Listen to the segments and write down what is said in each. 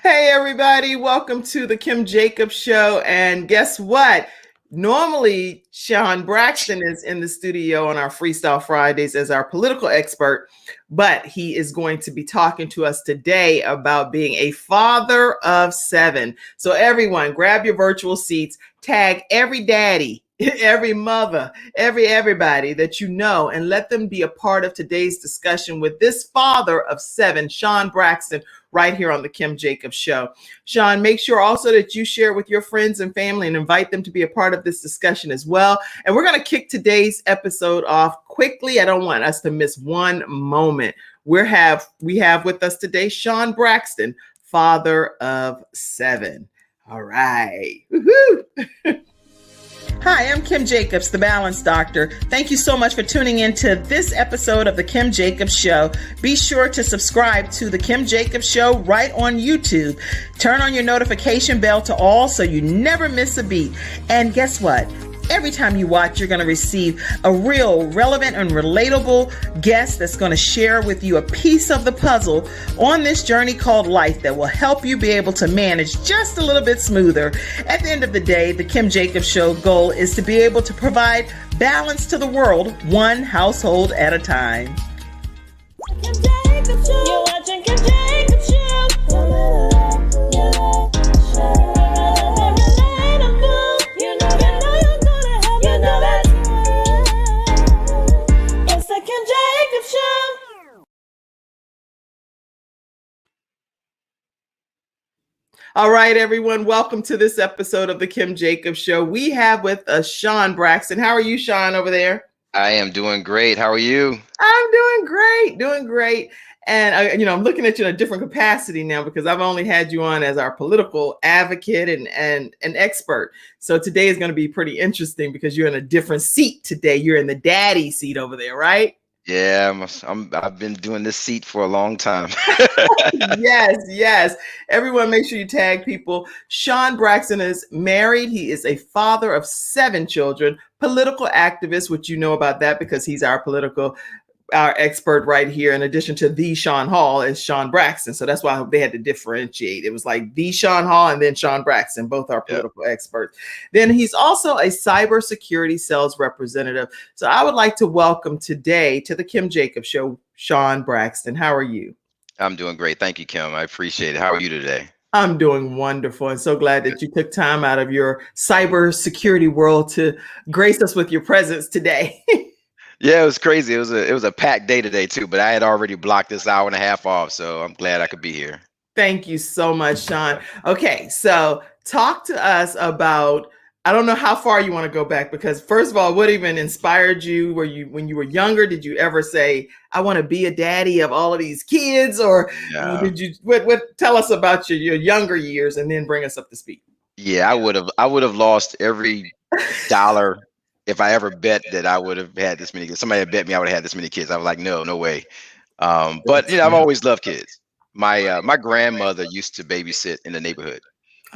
Hey, everybody, welcome to the Kim Jacobs Show. And guess what? Normally, Shawn Braxton is in the studio on our Freestyle Fridays as our political expert, but he is going to be talking to us today about being a father of seven. So, everyone, grab your virtual seats, tag every daddy, every mother, everybody that you know, and let them be a part of today's discussion with this father of seven, Shawn Braxton, right here on the Kim Jacobs Show. Shawn, make sure also that you share with your friends and family and invite them to be a part of this discussion as well. And we're going to kick today's episode off quickly. I don't want us to miss one moment. We have with us today Shawn Braxton, father of seven. All right. Woo-hoo. Hi, I'm Kim Jacobs, the Balance Doctor. Thank you so much for tuning in to this episode of the Kim Jacobs Show. Be sure to subscribe to the Kim Jacobs Show right on YouTube. Turn on your notification bell to all so you never miss a beat. And guess what? Every time you watch, you're going to receive a real, relevant, and relatable guest that's going to share with you a piece of the puzzle on this journey called life that will help you be able to manage just a little bit smoother. At the end of the day, the Kim Jacobs Show goal is to be able to provide balance to the world, one household at a time. Kim Jacobs Show. You're watching Kim Jacobs Show. All right, everyone, welcome to this episode of the Kim Jacobs Show. We have with us Shawn Braxton. How are you, Shawn, over there? I am doing great. How are you? I'm doing great. And, I'm looking at you in a different capacity now because I've only had you on as our political advocate and an expert. So today is going to be pretty interesting because you're in a different seat today. You're in the daddy seat over there, right? Yeah, I've been doing this seat for a long time. Yes. Everyone, make sure you tag people. Shawn Braxton is married. He is a father of seven children, political activist, which you know about that because he's our expert right here. In addition to the Shawn Hall is Shawn Braxton. So that's why they had to differentiate. It was like the Shawn Hall and then Shawn Braxton, both are political experts. Then he's also a cybersecurity sales representative. So I would like to welcome today to the Kim Jacobs Show, Shawn Braxton. How are you? I'm doing great. Thank you, Kim. I appreciate it. How are you today? I'm doing wonderful and so glad that you took time out of your cybersecurity world to grace us with your presence today. Yeah, it was crazy. It was a packed day today too, but I had already blocked this hour and a half off, so I'm glad I could be here. Thank you so much, Shawn. Okay, so talk to us about, I don't know how far you want to go back because first of all, what even inspired you? When you were younger, did you ever say, I want to be a daddy of all of these kids? Or did you what tell us about your younger years and then bring us up to speed? Yeah, I would have lost every dollar if I ever bet that I would have had this many kids. Somebody had bet me I would have had this many kids. I was like, no way. But I've always loved kids. My grandmother used to babysit in the neighborhood.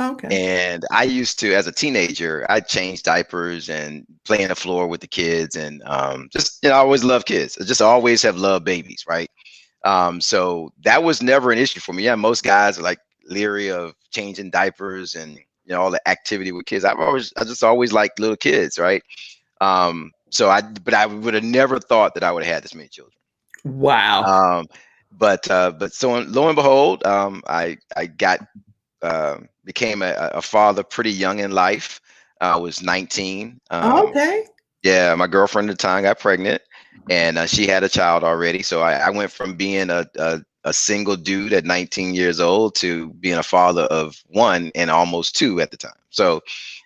Okay. And I used to, as a teenager, I changed diapers and play on the floor with the kids, and I always loved kids. I just always have loved babies, right? So that was never an issue for me. Yeah, most guys are like leery of changing diapers and all the activity with kids. I just always liked little kids, right? But I would have never thought that I would have had this many children. Wow. But so lo and behold, I became a father pretty young in life. I was 19. Okay. Yeah, my girlfriend at the time got pregnant, and she had a child already. So I went from being a single dude at 19 years old to being a father of one and almost two at the time. So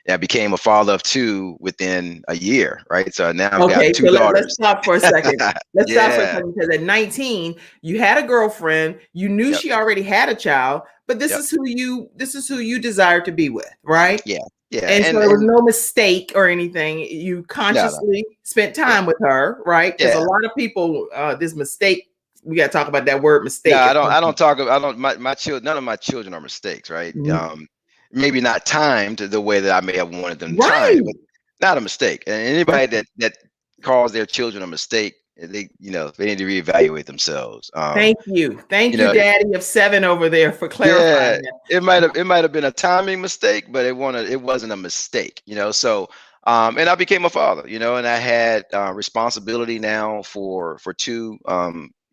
I became a father of two within a year, right? So now I've got two daughters. Let's stop for a second. Stop for a second because at 19, you had a girlfriend. You knew she already had a child, but this is who you desire to be with, right? Yeah. And so there was no mistake or anything. You consciously spent time with her, right? Because a lot of people, this mistake. We got to talk about that word mistake. No, my children, none of my children are mistakes, right? Mm-hmm. Maybe not timed the way that I may have wanted them timed, but not a mistake. And anybody that calls their children a mistake They, they need to reevaluate themselves. Thank you. You Thank you, know, Daddy of 7 over there, for yeah, clarifying that. it might have been a timing mistake, but it wasn't a mistake. So and I became a father. And I had responsibility now for two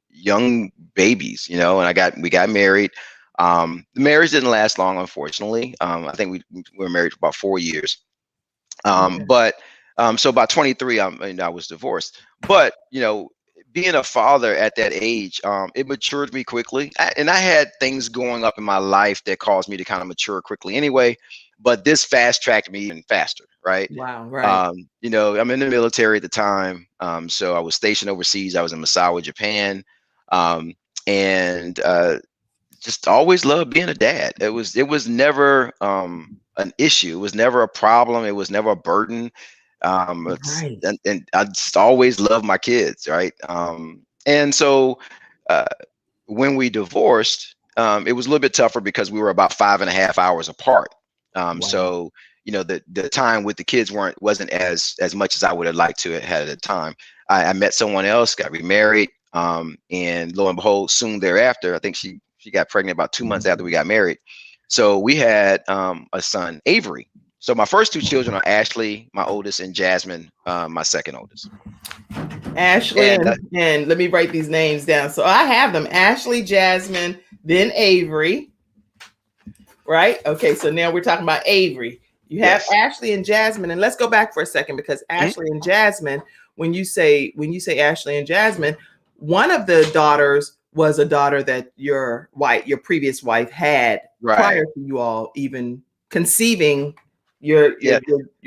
young babies. And we got married. The marriage didn't last long, unfortunately. I think we were married for about 4 years. But so by 23, I was divorced. But being a father at that age, it matured me quickly. And I had things going up in my life that caused me to kind of mature quickly anyway. But this fast tracked me even faster, right? Wow, right. I'm in the military at the time, so I was stationed overseas. I was in Misawa, Japan, um, and just always loved being a dad. It was never an issue. It was never a problem. It was never a burden. Right. And I just always loved my kids, right? And so uh, when we divorced, it was a little bit tougher because we were about 5.5 hours apart. Wow. So the time with the kids wasn't as much as I would have liked to have had at the time. I met someone else, got remarried, and lo and behold, soon thereafter, I think she got pregnant about 2 months after we got married. So we had a son, Avery. So my first two children are Ashley, my oldest, and Jasmine, my second oldest. Ashley and let me write these names down. So I have them: Ashley, Jasmine, then Avery. Right? Okay, so now we're talking about Avery. You have Yes. Ashley and Jasmine, and let's go back for a second, because Ashley and Jasmine, when you say Ashley and Jasmine, one of the daughters was a daughter that your previous wife had Right. prior to you all even conceiving your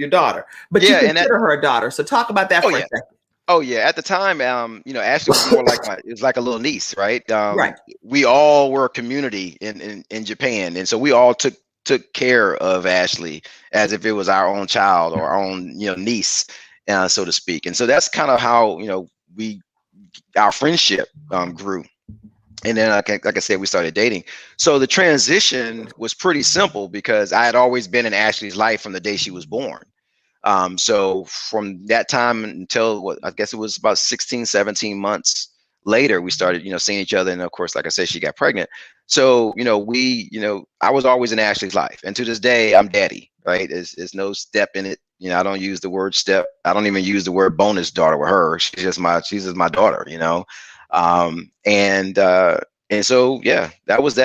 daughter. But you Yeah, and consider her a daughter. So talk about that oh for a yeah. second. Oh yeah, at the time, Ashley was more like it was like a little niece, right? Right. We all were a community in Japan, and so we all took care of Ashley as if it was our own child or our own niece, so to speak. And so that's kind of how our friendship grew. And then, like I said, we started dating. So the transition was pretty simple because I had always been in Ashley's life from the day she was born. So from that time until I guess it was about 16, 17 months later, we started, seeing each other. And of course, like I said, she got pregnant. So, I was always in Ashley's life. And to this day, I'm daddy, right? There's no step in it. I don't use the word step. I don't even use the word bonus daughter with her. She's just my daughter, and so, yeah, that was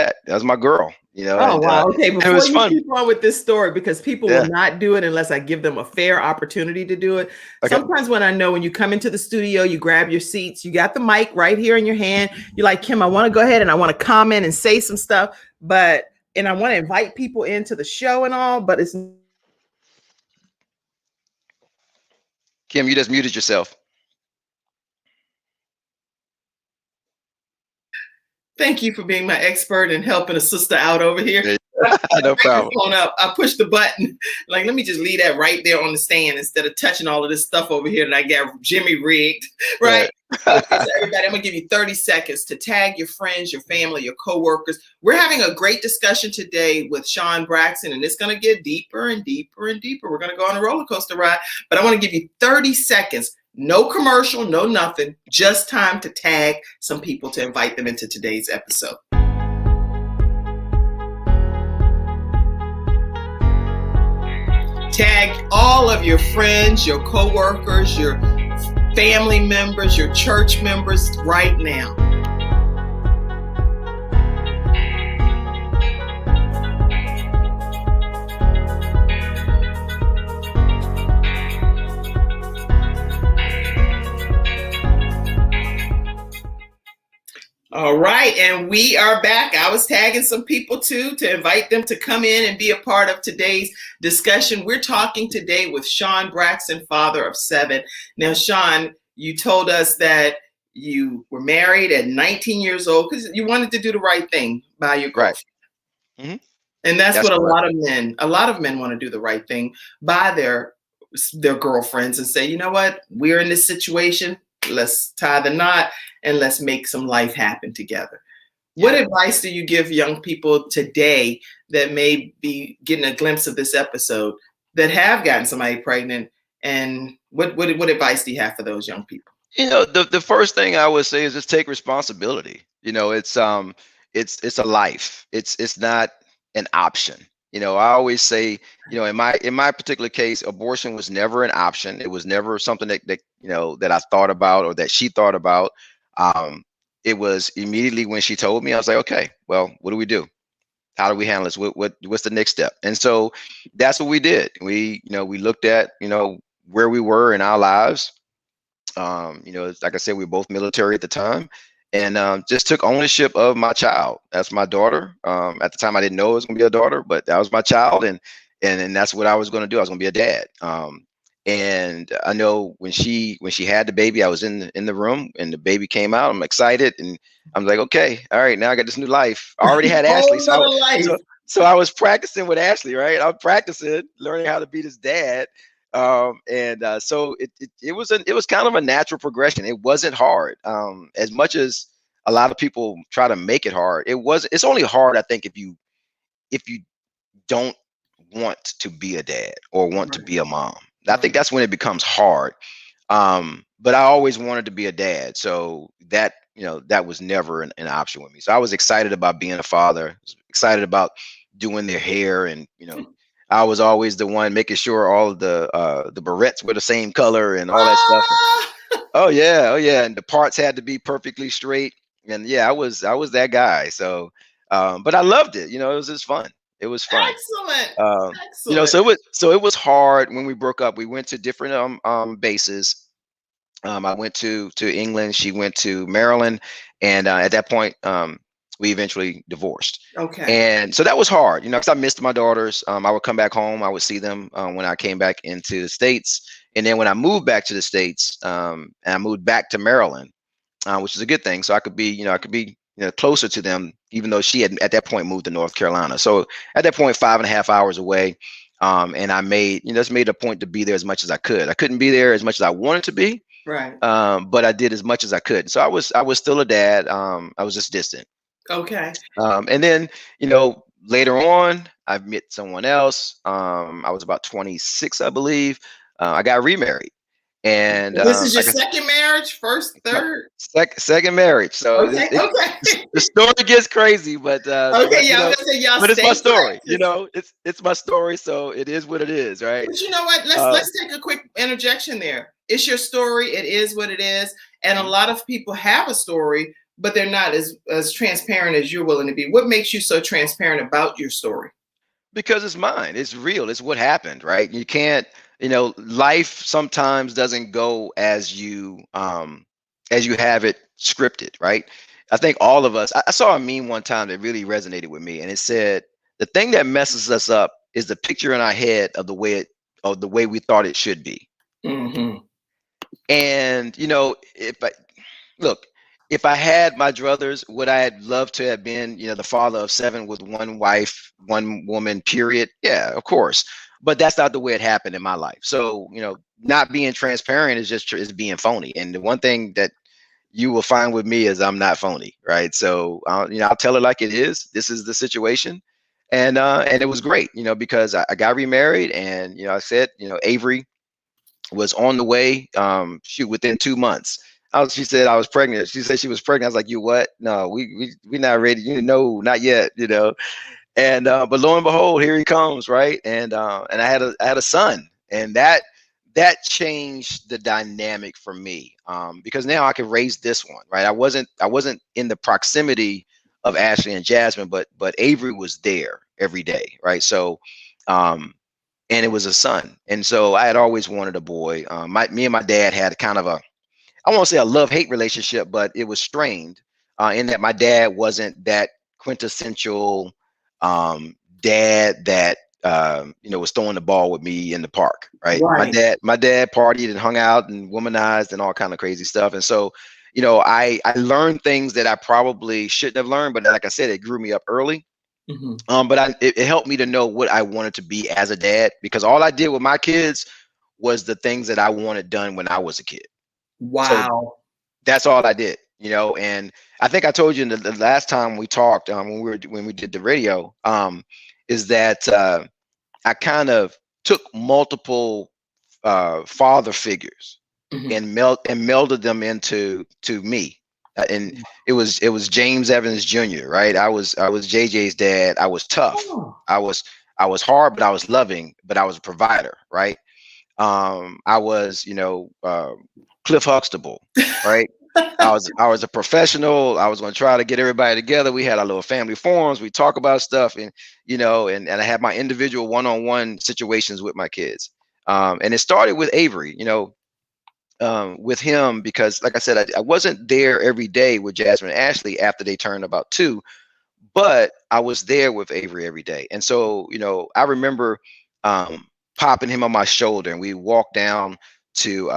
my girl, Oh, and wow. Okay, it before was you fun. keep on with this story, because people will Yeah. not do it unless I give them a fair opportunity to do it. Okay. Sometimes when I know when you come into the studio, you grab your seats, you got the mic right here in your hand. You're like, Kim, I want to go ahead and I want to comment and say some stuff, and I want to invite people into the show and all, but it's. Kim, you just muted yourself. Thank you for being my expert and helping a sister out over here. Yeah. No problem. Phone up. I pushed the button. Like, let me just leave that right there on the stand instead of touching all of this stuff over here that I got Jimmy rigged. Right. Okay, so everybody, I'm gonna give you 30 seconds to tag your friends, your family, your coworkers. We're having a great discussion today with Shawn Braxton, and it's gonna get deeper and deeper and deeper. We're gonna go on a roller coaster ride, but I want to give you 30 seconds. No commercial, no nothing. Just time to tag some people to invite them into today's episode. Tag all of your friends, your coworkers, your family members, your church members right now. All right, and we are back. I was tagging some people too to invite them to come in and be a part of today's discussion. We're talking today with Shawn Braxton, father of 7. Now, Shawn, you told us that you were married at 19 years old because you wanted to do the right thing by your girlfriend. Right. Mm-hmm. And that's what a lot of men want to do, the right thing by their girlfriends and say, you know what, we're in this situation. Let's tie the knot and let's make some life happen together. Yeah. What advice do you give young people today that may be getting a glimpse of this episode that have gotten somebody pregnant? And what advice do you have for those young people? The first thing I would say is just take responsibility. It's a life. It's not an option. I always say, in my particular case, abortion was never an option. It was never something that I thought about or that she thought about. Um, it was immediately when she told me, I was like, okay, well, what do we do? How do we handle this? What's the next step? And so that's what we did. We looked at, where we were in our lives. Like I said, we were both military at the time, and just took ownership of my child. That's my daughter. At the time, I didn't know it was going to be a daughter, but that was my child, and that's what I was going to do. I was going to be a dad. And I know when she had the baby, I was in the room, and the baby came out. I'm excited, and I'm like, okay, all right, now I got this new life. I already had Ashley, Whole nother life. so I was practicing with Ashley, right? I'm practicing, learning how to be this dad. So it was kind of a natural progression. It wasn't hard. As much as a lot of people try to make it hard, it's only hard, I think, if you don't want to be a dad or want to be a mom. I think that's when it becomes hard. But I always wanted to be a dad, so that was never an option with me. So I was excited about being a father, excited about doing their hair, and I was always the one making sure all of the barrettes were the same color and all that stuff. Oh yeah, and the parts had to be perfectly straight. And yeah, I was that guy. So, but I loved it. It was just fun. It was fun. Excellent. So Excellent. it was hard when we broke up. We went to different bases. I went to England. She went to Maryland, and at that point, we eventually divorced. Okay. And so that was hard, because I missed my daughters. I would come back home. I would see them when I came back into the States. And then when I moved back to the States, and I moved back to Maryland, which is a good thing. So I could be closer to them, even though she had at that point moved to North Carolina. So at that point, 5.5 hours away. And I just made a point to be there as much as I could. I couldn't be there as much as I wanted to be. Right. But I did as much as I could. So I was still a dad. I was just distant. Okay. And then, later on, I met someone else. I was about 26, I believe. I got remarried. And this is your second marriage, first, third? Second marriage. So okay. The story gets crazy, but okay, yeah, I'm gonna say y'all. But it's my story. Practice. It's my story, so it is what it is, right? But you know what? Let's take a quick interjection there. It's your story. It is what it is, and a lot of people have a story, but they're not as transparent as you're willing to be. What makes you so transparent about your story? Because it's mine. It's real. It's what happened, right? You can't, life sometimes doesn't go as you have it scripted, right? I think all of us, I saw a meme one time that really resonated with me, and it said, the thing that messes us up is the picture in our head of the way we thought it should be. Mm-hmm. And if I had my druthers, would I have loved to have been, the father of 7 with one wife, one woman, period? Yeah, of course. But that's not the way it happened in my life. So, not being transparent is being phony. And the one thing that you will find with me is I'm not phony, right? So, I'll tell it like it is. This is the situation. And it was great, because I got remarried, and, I said, Avery was on the way, within 2 months. She said I was pregnant. She said she was pregnant. I was like, you what? No, we not ready. Not yet. And but lo and behold, here he comes, right? And I had a son, and that changed the dynamic for me, because now I could raise this one, right? I wasn't in the proximity of Ashley and Jasmine, but Avery was there every day, right? So, and it was a son, and so I had always wanted a boy. Me and my dad had kind of I won't say a love-hate relationship, but it was strained, in that my dad wasn't that quintessential dad that was throwing the ball with me in the park, right? My dad partied and hung out and womanized and all kind of crazy stuff. And so, I learned things that I probably shouldn't have learned, but like I said, it grew me up early. Mm-hmm. But it helped me to know what I wanted to be as a dad, because all I did with my kids was the things that I wanted done when I was a kid. Wow. So that's all I did, and I think I told you in the last time we talked, when we did the radio, is that I kind of took multiple father figures, and melded them into me. And it was James Evans Jr., right? I was JJ's dad. I was tough. Oh. I was hard, but I was loving, but I was a provider, right? I was, Cliff Huxtable, right? I was a professional. I was going to try to get everybody together. We had our little family forums. We talk about stuff, and and I had my individual one-on-one situations with my kids. And it started with Avery, with him, because like I said, I wasn't there every day with Jasmine and Ashley after they turned about 2, but I was there with Avery every day. And so, I remember popping him on my shoulder, and we walked down to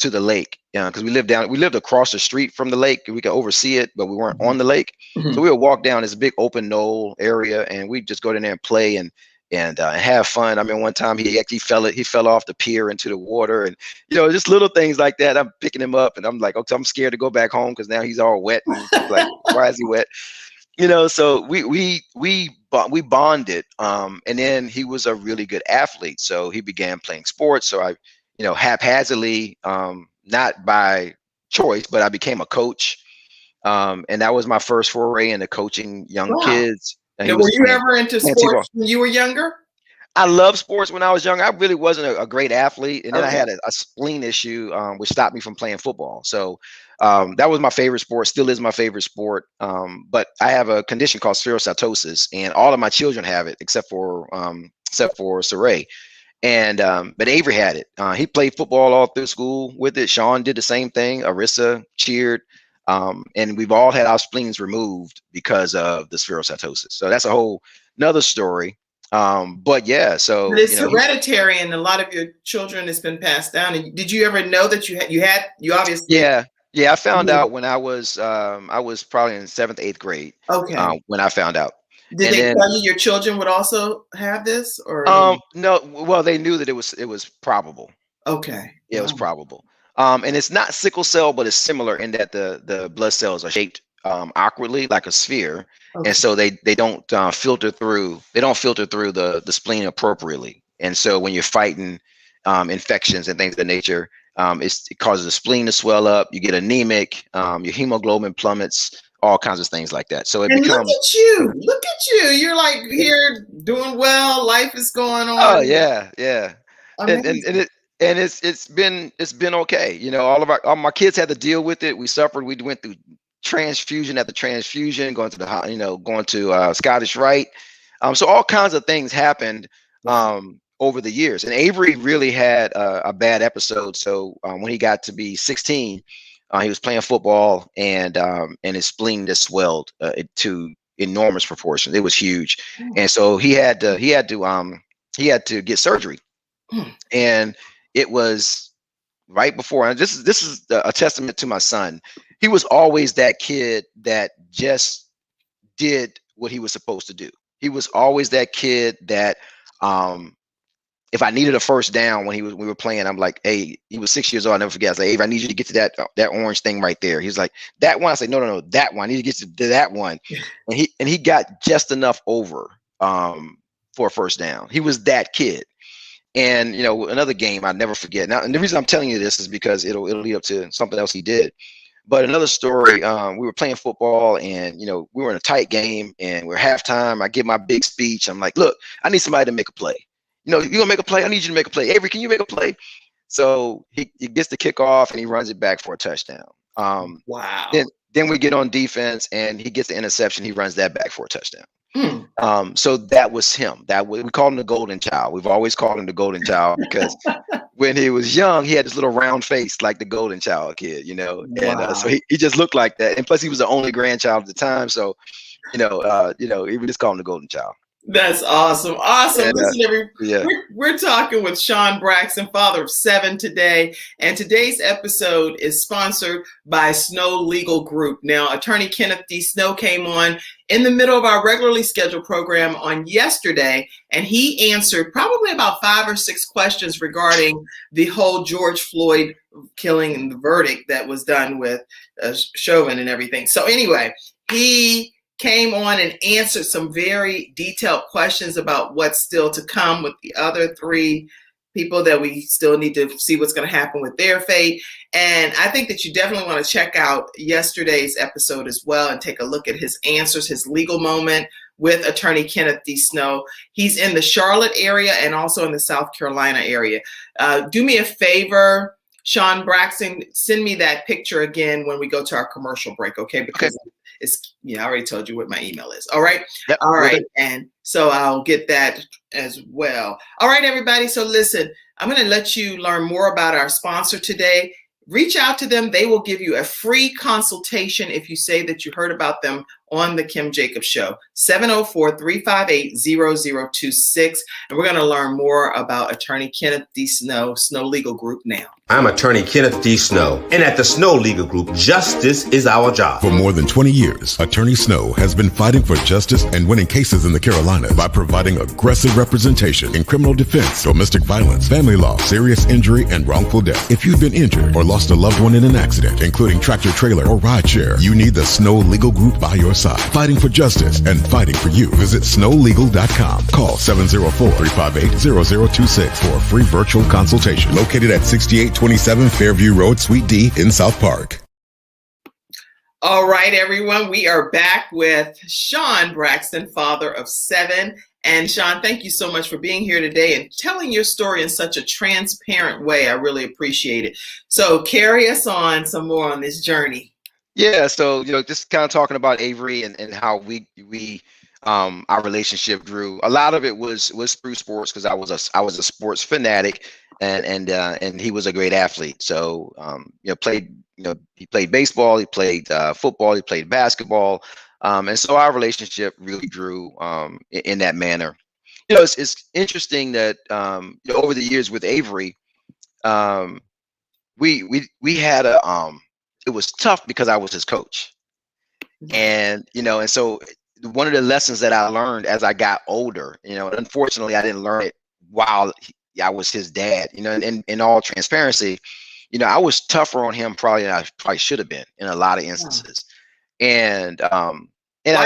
the lake, because we lived across the street from the lake, and we could oversee it, but we weren't on the lake. So we would walk down this big open knoll area, and we'd just go in there and play and have fun. I mean, one time he actually fell off the pier into the water, and just little things like that. I'm picking him up, and I'm like, okay, I'm scared to go back home because now he's all wet, and like, why is he wet? So we bonded, and then he was a really good athlete, so he began playing sports. So I, haphazardly, not by choice, but I became a coach, and that was my first foray into coaching young kids. And now, were you ever into sports when you were younger? I loved sports when I was young. I really wasn't a great athlete, and then I had a spleen issue, which stopped me from playing football. So that was my favorite sport, still is my favorite sport. But I have a condition called spherocytosis, and all of my children have it except for Saray. And but Avery had it. He played football all through school with it. Shawn did the same thing. Arissa cheered. And we've all had our spleens removed because of the spherocytosis. So that's a whole another story. But yeah, so but it's hereditary, and a lot of your children has been passed down. And did you ever know that you obviously? Yeah, I found out when I was probably in 7th, 8th grade. Okay. When I found out. Did they tell you your children would also have this, or? No, well, they knew that it was probable. Okay. Yeah, it was probable. And it's not sickle cell, but it's similar in that the blood cells are shaped awkwardly like a sphere. Okay. And so they don't filter through the spleen appropriately. And so when you're fighting infections and things of that nature, it causes the spleen to swell up. You get anemic. Your hemoglobin plummets. All kinds of things like that. So it becomes. Look at you. You're like here doing well. Life is going on. Oh yeah. And it's been okay. All my kids had to deal with it. We suffered. We went through transfusion after transfusion, going to Scottish Rite. So all kinds of things happened over the years. And Avery really had a bad episode. So when he got to be 16, he was playing football, and his spleen just swelled to enormous proportions. It was huge, and so he had to get surgery, and it was right before. And this is a testament to my son. He was always that kid that just did what he was supposed to do. He was always that kid that if I needed a first down when we were playing, I'm like, hey, he was 6 years old. I'll never forget. I was like, hey, I need you to get to that orange thing right there. He's like, that one. I said, no, that one. I need to get to that one. And he got just enough over for a first down. He was that kid. And another game I'll never forget. Now, and the reason I'm telling you this is because it'll lead up to something else he did. But another story, we were playing football, and we were in a tight game, and we're halftime. I give my big speech. I'm like, look, I need somebody to make a play. You gonna make a play? I need you to make a play. Avery, can you make a play? So he gets the kickoff, and he runs it back for a touchdown. Wow. Then we get on defense, and he gets the interception. He runs that back for a touchdown. So that was him. We called him the golden child. We've always called him the golden child because when he was young, he had this little round face like the golden child kid, Wow. And so he just looked like that. And plus, he was the only grandchild at the time. So, we just call him the golden child. That's awesome. Awesome. And, Listen, we're talking with Shawn Braxton, father of 7 today. And today's episode is sponsored by Snow Legal Group. Now, attorney Kenneth D. Snow came on in the middle of our regularly scheduled program on yesterday, and he answered probably about 5 or 6 questions regarding the whole George Floyd killing and the verdict that was done with Chauvin and everything. So anyway, he came on and answered some very detailed questions about what's still to come with the other 3 people that we still need to see what's going to happen with their fate. And I think that you definitely want to check out yesterday's episode as well and take a look at his answers, his legal moment with attorney Kenneth D. Snow. He's in the Charlotte area and also in the South Carolina area. Do me a favor, Shawn Braxton, send me that picture again when we go to our commercial break, okay? Because it's, I already told you what my email is. All right. Yep, all right. And so I'll get that as well. All right, everybody. So listen, I'm going to let you learn more about our sponsor today. Reach out to them. They will give you a free consultation if you say that you heard about them on the Kim Jacobs Show. 704-358-0026. And we're going to learn more about attorney Kenneth D. Snow, Snow Legal Group now. I'm attorney Kenneth D. Snow, and at the Snow Legal Group, justice is our job. For more than 20 years, Attorney Snow has been fighting for justice and winning cases in the Carolinas by providing aggressive representation in criminal defense, domestic violence, family law, serious injury, and wrongful death. If you've been injured or lost a loved one in an accident, including tractor trailer or rideshare, you need the Snow Legal Group by your side, fighting for justice and fighting for you. Visit snowlegal.com. Call 704-358-0026 for a free virtual consultation. Located at 6827 Fairview Road, Suite D in South Park. All right, everyone. We are back with Shawn Braxton, father of 7. And Shawn, thank you so much for being here today and telling your story in such a transparent way. I really appreciate it. So carry us on some more on this journey. Yeah, so just kind of talking about Avery and how we our relationship grew. A lot of it was through sports because I was a sports fanatic, and he was a great athlete. So he played baseball, he played football, he played basketball, and so our relationship really grew in that manner. It's interesting that over the years with Avery, we had it was tough because I was his coach. And so one of the lessons that I learned as I got older, unfortunately I didn't learn it while I was his dad, in all transparency, I was tougher on him probably than I probably should have been in a lot of instances. And Why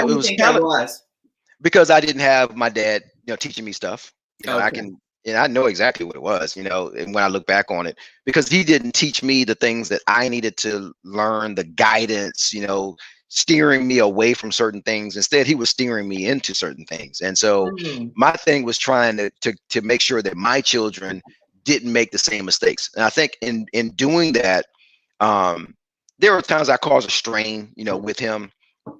do you think that was? Because I didn't have my dad, teaching me stuff. Okay. I know exactly what it was, and when I look back on it, because he didn't teach me the things that I needed to learn, the guidance, steering me away from certain things. Instead, he was steering me into certain things. And so my thing was trying to make sure that my children didn't make the same mistakes. And I think in doing that, there were times I caused a strain, with him.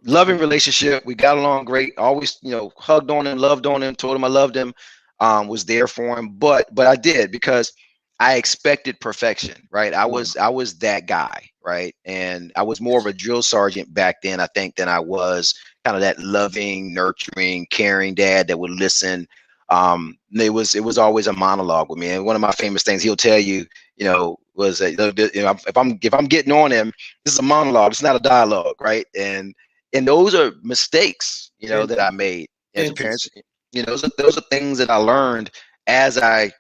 Loving relationship. We got along great. Always, hugged on him, loved on him, told him I loved him, was there for him. But I did because I expected perfection, right? I was that guy, right? And I was more of a drill sergeant back then, I think, than I was kind of that loving, nurturing, caring dad that would listen. It was always a monologue with me. And one of my famous things he'll tell you, was if I'm getting on him, this is a monologue. It's not a dialogue, right? And those are mistakes, that I made as a parent. Those are things that I learned as I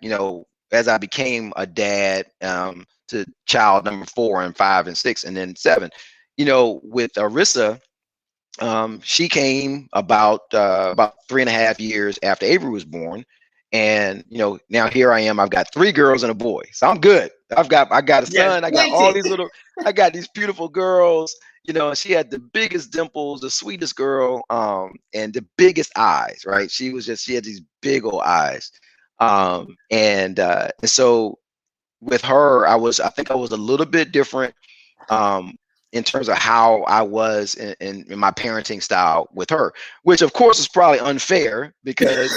became a dad to child number 4 and 5 and 6 and then 7. With Arissa, she came about 3.5 years after Avery was born. And now here I am. I've got 3 girls and a boy, so I'm good. I got a son. I got all these I got these beautiful girls. She had the biggest dimples, the sweetest girl, and the biggest eyes. Right? She had these big old eyes. And so with her, I think I was a little bit different in terms of how I was in my parenting style with her, which of course is probably unfair because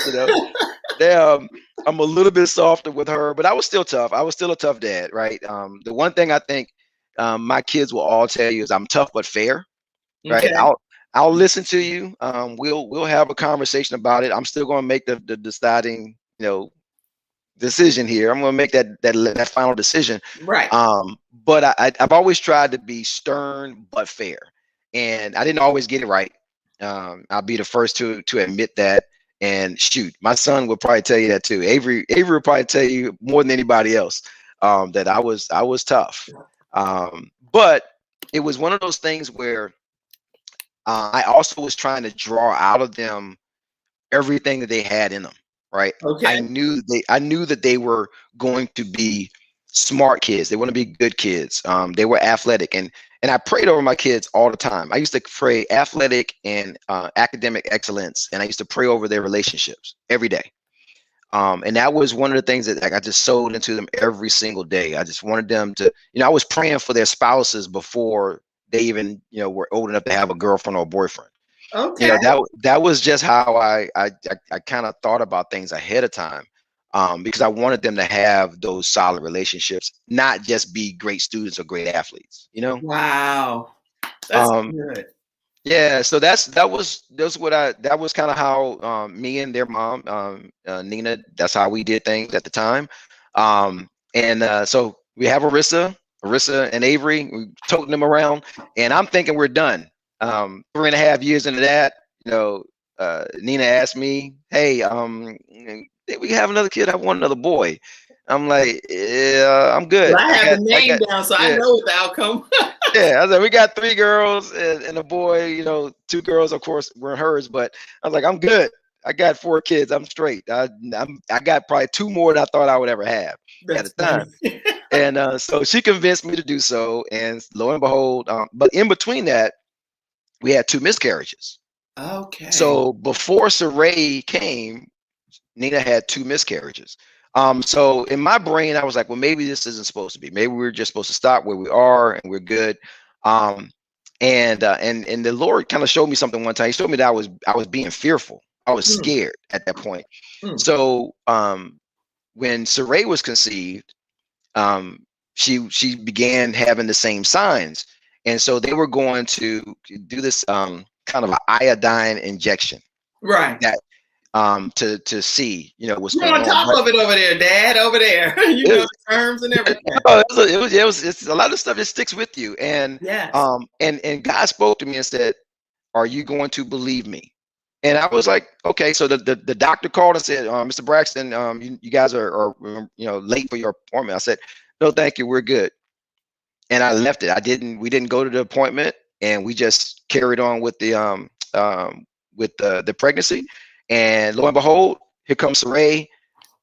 I'm a little bit softer with her, but I was still tough. I was still a tough dad, right? The one thing I think my kids will all tell you is I'm tough but fair, right? Okay. I'll listen to you. We'll have a conversation about it. I'm still going to make the deciding, decision here. I'm going to make that final decision. Right. But I've always tried to be stern but fair, and I didn't always get it right. I'll be the first to admit that. And shoot, my son would probably tell you that too. Avery would probably tell you more than anybody else that I was tough. But it was one of those things where I also was trying to draw out of them everything that they had in them, right? Okay. I knew that they were going to be smart kids. They want to be good kids. They were athletic, and I prayed over my kids all the time. I used to pray athletic and academic excellence, and I used to pray over their relationships every day. And that was one of the things that, like, I just sowed into them every single day. I just wanted them to, I was praying for their spouses before they even, were old enough to have a girlfriend or a boyfriend. Okay. That was just how I kind of thought about things ahead of time, because I wanted them to have those solid relationships, not just be great students or great athletes. Wow, that's Um, good. yeah, so that was kind of how me and their mom, Nina, that's how we did things at the time. And so we have Arissa and Avery. We toting them around, and I'm thinking we're done. 3.5 years into that, Nina asked me, "Hey, we have another kid. I want another boy." I'm like, "Yeah, I'm good. Well, I have the I name got, down, so I yeah." know the outcome. Yeah, I was like, we got 3 girls and a boy. 2 girls, of course, were hers, but I was like, I'm good. I got 4 kids. I'm straight. I got probably 2 more than I thought I would ever have at the That's time. funny. And so she convinced me to do so. And lo and behold, but in between that, we had 2 miscarriages. Okay. So before Saray came, Nina had 2 miscarriages. So in my brain, I was like, well, maybe this isn't supposed to be. Maybe we're just supposed to stop where we are and we're good. And the Lord kind of showed me something one time. He showed me that I was being fearful. I was scared at that point. So when Saray was conceived, she began having the same signs, and so they were going to do this kind of an iodine injection, Right. that to see what's You're going on top on. of it over there, Dad. Over there. The terms and everything. It's a lot of stuff that sticks with you, and Yes. and God spoke to me and said, "Are you going to believe me?" And I was like, "Okay." So the doctor called and said, "Mr. Braxton, you guys are late for your appointment." I said, "No, thank you, we're good." And I left it. We didn't go to the appointment, and we just carried on with the pregnancy. And lo and behold, here comes Saray,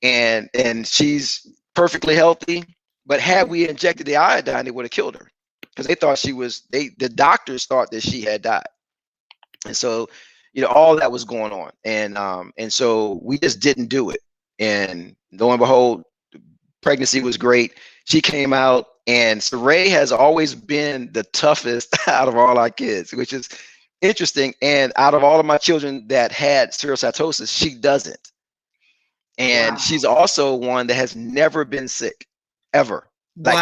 and she's perfectly healthy. But had we injected the iodine, it would have killed her, because the doctors thought that she had died. And so, all that was going on, and so we just didn't do it. And lo and behold, pregnancy was great. She came out, and Saray has always been the toughest out of all our kids, which is interesting. And out of all of my children that had spherocytosis, she doesn't. And she's also one that has never been sick, ever. But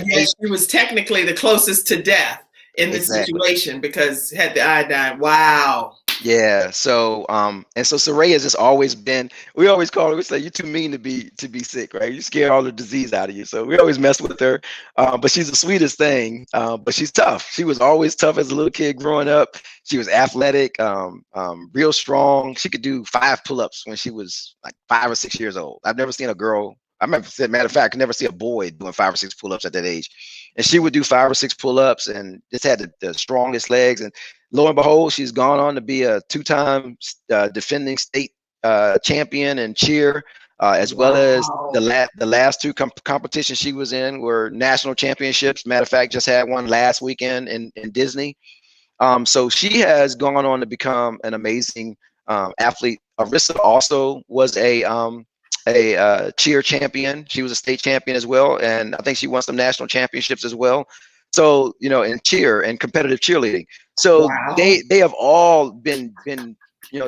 yet she was technically the closest to death in this situation because had the iodine. Wow. Yeah. So and so Saray has just always been, we always call her, we say, you're too mean to be sick, right? You scare all the disease out of you. So we always mess with her. But she's the sweetest thing. But she's tough. She was always tough as a little kid growing up. She was athletic, real strong. She could do 5 pull-ups when she was like 5 or 6 years old. I've never seen a girl, matter of fact, I could never see a boy doing 5 or 6 pull-ups at that age. And she would do 5 or 6 pull-ups and just had the strongest legs. And lo and behold, she's gone on to be a 2-time defending state champion in cheer, as well as the last 2 competitions she was in were national championships. Matter of fact, just had one last weekend in Disney. So she has gone on to become an amazing athlete. Arissa also was a cheer champion. She was a state champion as well, and I think she won some national championships as well. So in cheer and competitive cheerleading. So they have all been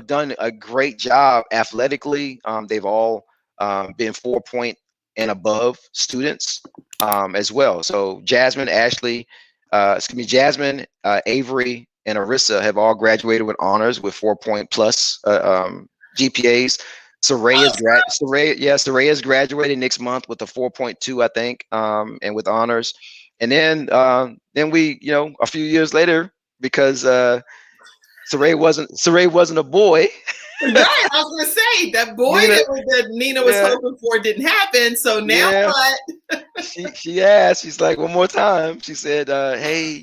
done a great job athletically. They've all been 4-point and above students as well. So Jasmine, Avery, and Arissa have all graduated with honors with 4-point plus GPAs. Saray is graduating next month with a 4.2, I think, and with honors. And then we, a few years later, because Saray wasn't a boy. Right, I was gonna say that boy that Nina was hoping for didn't happen. So now what? she asked, she's like, one more time. She said, "Hey,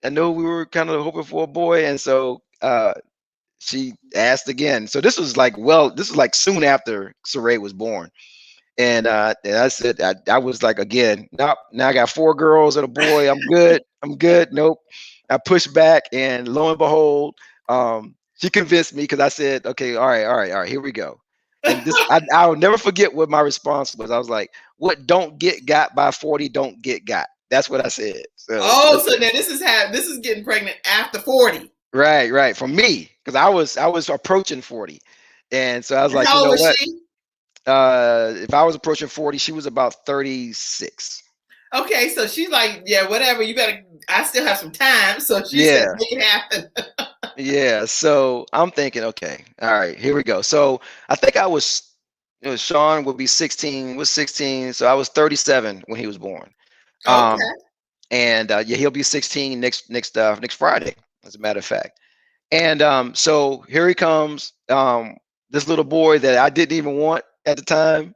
I know we were kind of hoping for a boy," and so she asked again. So this was like soon after Saray was born. And I said, I was like, again, nope, now I got 4 girls and a boy. I'm good. I'm good. Nope. I pushed back, and lo and behold, she convinced me because I said, okay, all right, here we go. And this, I'll never forget what my response was. I was like, what don't get got by 40 don't get got. That's what I said. So, so now this is getting pregnant after 40. right. For me, because I was approaching 40. And so I was like, How you old know was what? she? If I was approaching 40, she was about 36. Okay, so she's like, yeah, whatever. I still have some time. So she said, Yeah. make it happen. Yeah. So I'm thinking, okay, all right, here we go. So I think Shawn would be 16. So I was 37 when he was born. Okay. And yeah, he'll be 16 next Friday, as a matter of fact. And so here he comes, this little boy that I didn't even want at the time.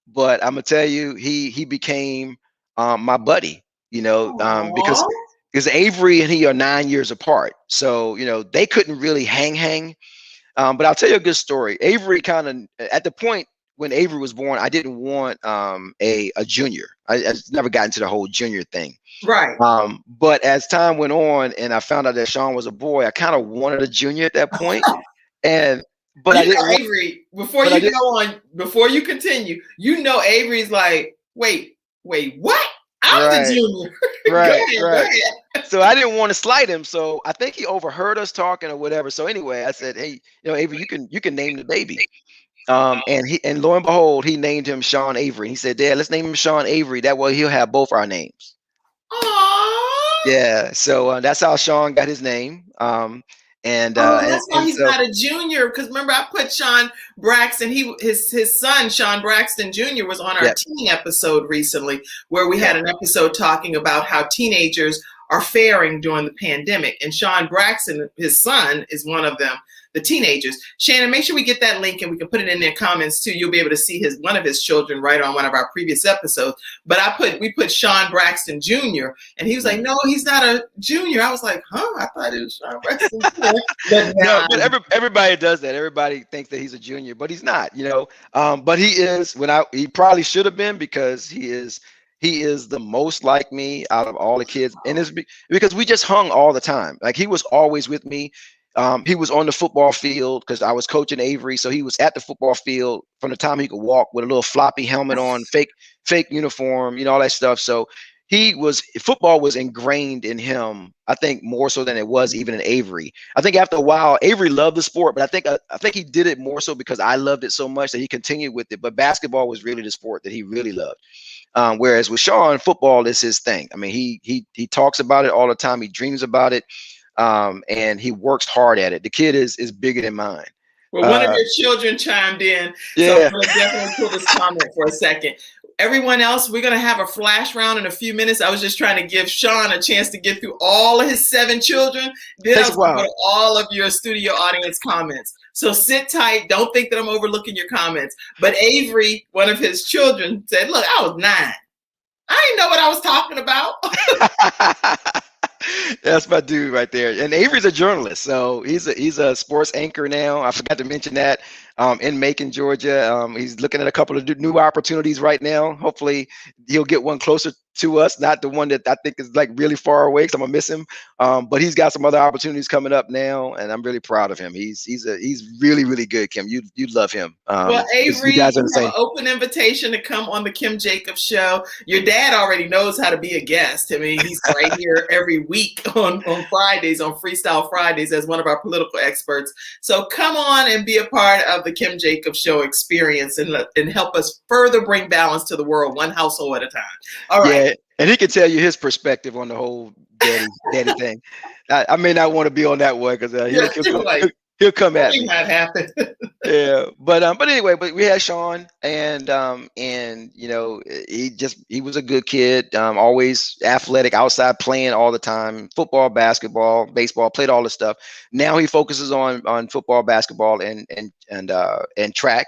But I'm gonna tell you, he became my buddy, because Aww. Avery and he are 9 years apart. So, they couldn't really hang. But I'll tell you a good story. Avery kind of, at the point when Avery was born, I didn't want a junior. I never got into the whole junior thing. Right. But as time went on and I found out that Shawn was a boy, I kind of wanted a junior at that point. But I didn't want Avery, before you continue, Avery's like, wait, what? I'm the junior. Right. Go ahead. So I didn't want to slight him. So I think he overheard us talking or whatever. So anyway, I said, hey, Avery, you can name the baby. And lo and behold, he named him Shawn Avery. He said, Dad, let's name him Shawn Avery. That way he'll have both our names. Aww. Yeah. So that's how Shawn got his name. That's why he's not a junior. Because remember, I put Shawn Braxton. His son Shawn Braxton Jr. was on our teen episode recently, where we had an episode talking about how teenagers are faring during the pandemic. And Shawn Braxton, his son, is one of them, the teenagers. Shannon, make sure we get that link and we can put it in their comments too. You'll be able to see one of his children right on one of our previous episodes. But we put Shawn Braxton Jr. and he was like, no, he's not a junior. I was like, I thought it was Shawn Braxton Jr. But everybody does that. Everybody thinks that he's a junior, but he's not, but he is he probably should have been, because he is the most like me out of all the kids. And it's because we just hung all the time. Like, he was always with me. He was on the football field because I was coaching Avery. So he was at the football field from the time he could walk with a little floppy helmet on, fake uniform, all that stuff. So football was ingrained in him, I think, more so than it was even in Avery. I think after a while, Avery loved the sport, but I think he did it more so because I loved it so much that he continued with it. But basketball was really the sport that he really loved. Whereas with Shawn, football is his thing. I mean, he talks about it all the time. He dreams about it. And he works hard at it. The kid is bigger than mine. Well, one of your children chimed in. Yeah. So I'm going to definitely pull this comment for a second. Everyone else, we're going to have a flash round in a few minutes. I was just trying to give Shawn a chance to get through all of his 7 children. Then I was going to go to all of your studio audience comments. So sit tight. Don't think that I'm overlooking your comments. But Avery, one of his children, said, look, I was 9. I didn't know what I was talking about. That's my dude right there. And Avery's a journalist, so he's a sports anchor now. I forgot to mention that. In Macon, Georgia. He's looking at a couple of new opportunities right now. Hopefully he'll get one closer to us, not the one that I think is like really far away, because I'm gonna miss him. But he's got some other opportunities coming up now, and I'm really proud of him. He's really, really good, Kim. You'd love him. Well, Avery, you have an open invitation to come on the Kim Jacobs Show. Your dad already knows how to be a guest. I mean, he's right here every week on Fridays, on Freestyle Fridays, as one of our political experts. So come on and be a part of the Kim Jacobs Show experience and help us further bring balance to the world, one household at a time. All right. Yeah, and he can tell you his perspective on the whole daddy thing. I may not want to be on that one because he'll come at me. Not happen. Yeah, but anyway, but we had Shawn, and he was a good kid, always athletic, outside playing all the time, football, basketball, baseball, played all the stuff. Now he focuses on football, basketball, and track.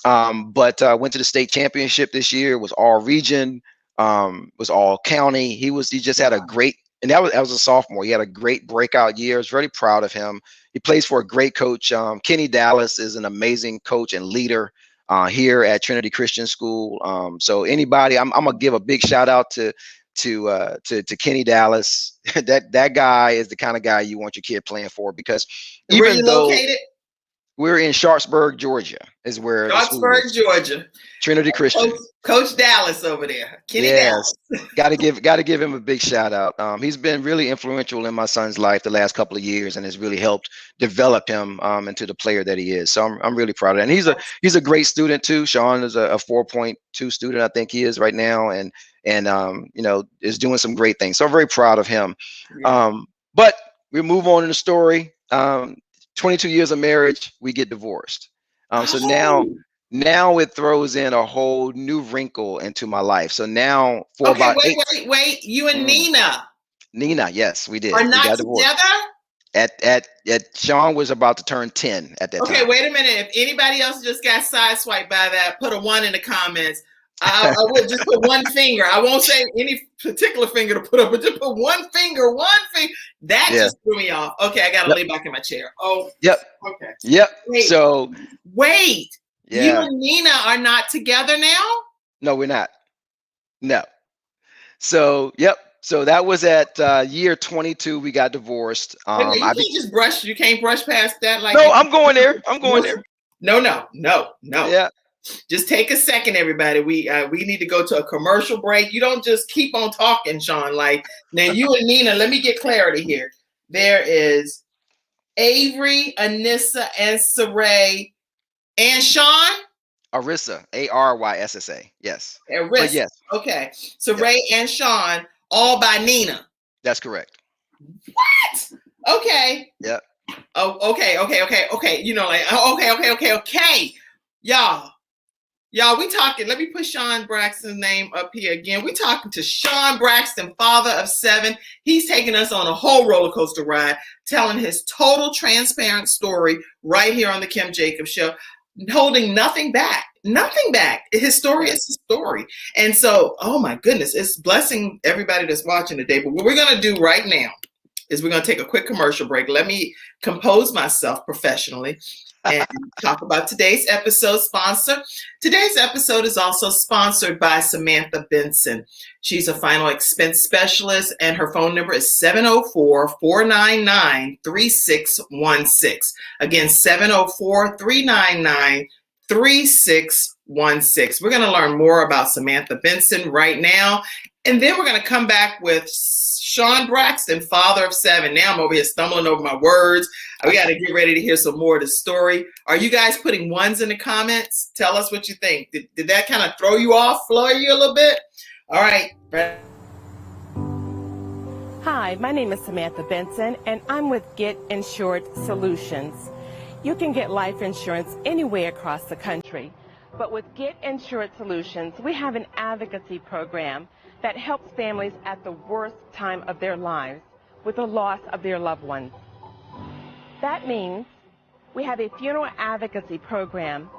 But went to the state championship this year. Was all region, was all county. He just had a great and that was a sophomore. He had a great breakout year. I was really proud of him. He plays for a great coach. Kenny Dallas is an amazing coach and leader here at Trinity Christian School. So anybody, I'm gonna give a big shout out to Kenny Dallas. that guy is the kind of guy you want your kid playing for, because Where even you though located? we're in Sharpsburg, Georgia, is where the school Sharpsburg, is. Georgia. Trinity Christian. Coach Dallas over there. Kenny Yes, Dallas. got to give him a big shout out. He's been really influential in my son's life the last couple of years, and has really helped develop him into the player that he is. So I'm really proud of that. And he's a great student too. Shawn is a 4.2 student, I think he is right now, and you know, is doing some great things. So I'm very proud of him. Yeah. But we move on in the story. 22 years of marriage, we get divorced. So now it throws in a whole new wrinkle into my life. So now for Okay, about wait. You and Nina, yes, we did. are We not got divorced. together? At Shawn was about to turn 10 at that Okay, time. wait a minute. If anybody else just got sideswiped by that, put a 1 in the comments. I would just put one finger. I won't say any particular finger to put up, but just put one finger. That just threw me off. Okay, I gotta lay back in my chair. Oh, yep. Okay. Yep. Wait. So wait. yeah. You and Nina are not together now? No, we're not. No. So yep. So that was at year 22. We got divorced. You can't brush past that. Like, no, I'm going there. No. Yeah. Just take a second, everybody. We need to go to a commercial break. You don't just keep on talking, Shawn. Like, now you and Nina, let me get clarity here. There is Avery, Anissa, and Saray, and Shawn? Arissa, Aryssa. Yes. Arissa. Yes. Okay. Saray and Shawn, all by Nina. That's correct. What? Okay. Yep. Oh, okay. You know, like, okay. Y'all, we talking. Let me put Shawn Braxton's name up here again. We talking to Shawn Braxton, father of 7. He's taking us on a whole roller coaster ride, telling his total transparent story right here on the Kim Jacobs Show, holding nothing back. His story is his story. And so, oh my goodness, it's blessing everybody that's watching today. But what we're going to do right now is we're going to take a quick commercial break. Let me compose myself professionally and talk about today's episode sponsor. Today's episode is also sponsored by Samantha Benson. She's a final expense specialist, and her phone number is 704-499-3616. Again, 704-399-3616. We're going to learn more about Samantha Benson right now, and then we're going to come back with Shawn Braxton, father of 7. Now I'm over here stumbling over my words. We got to get ready to hear some more of the story. Are you guys putting 1s in the comments? Tell us what you think. Did that kind of throw you off, floor you a little bit? All right. Hi, my name is Samantha Benson, and I'm with Get Insured Solutions. You can get life insurance anywhere across the country, but with Get Insured Solutions, we have an advocacy program that helps families at the worst time of their lives with the loss of their loved ones. That means we have a funeral advocacy program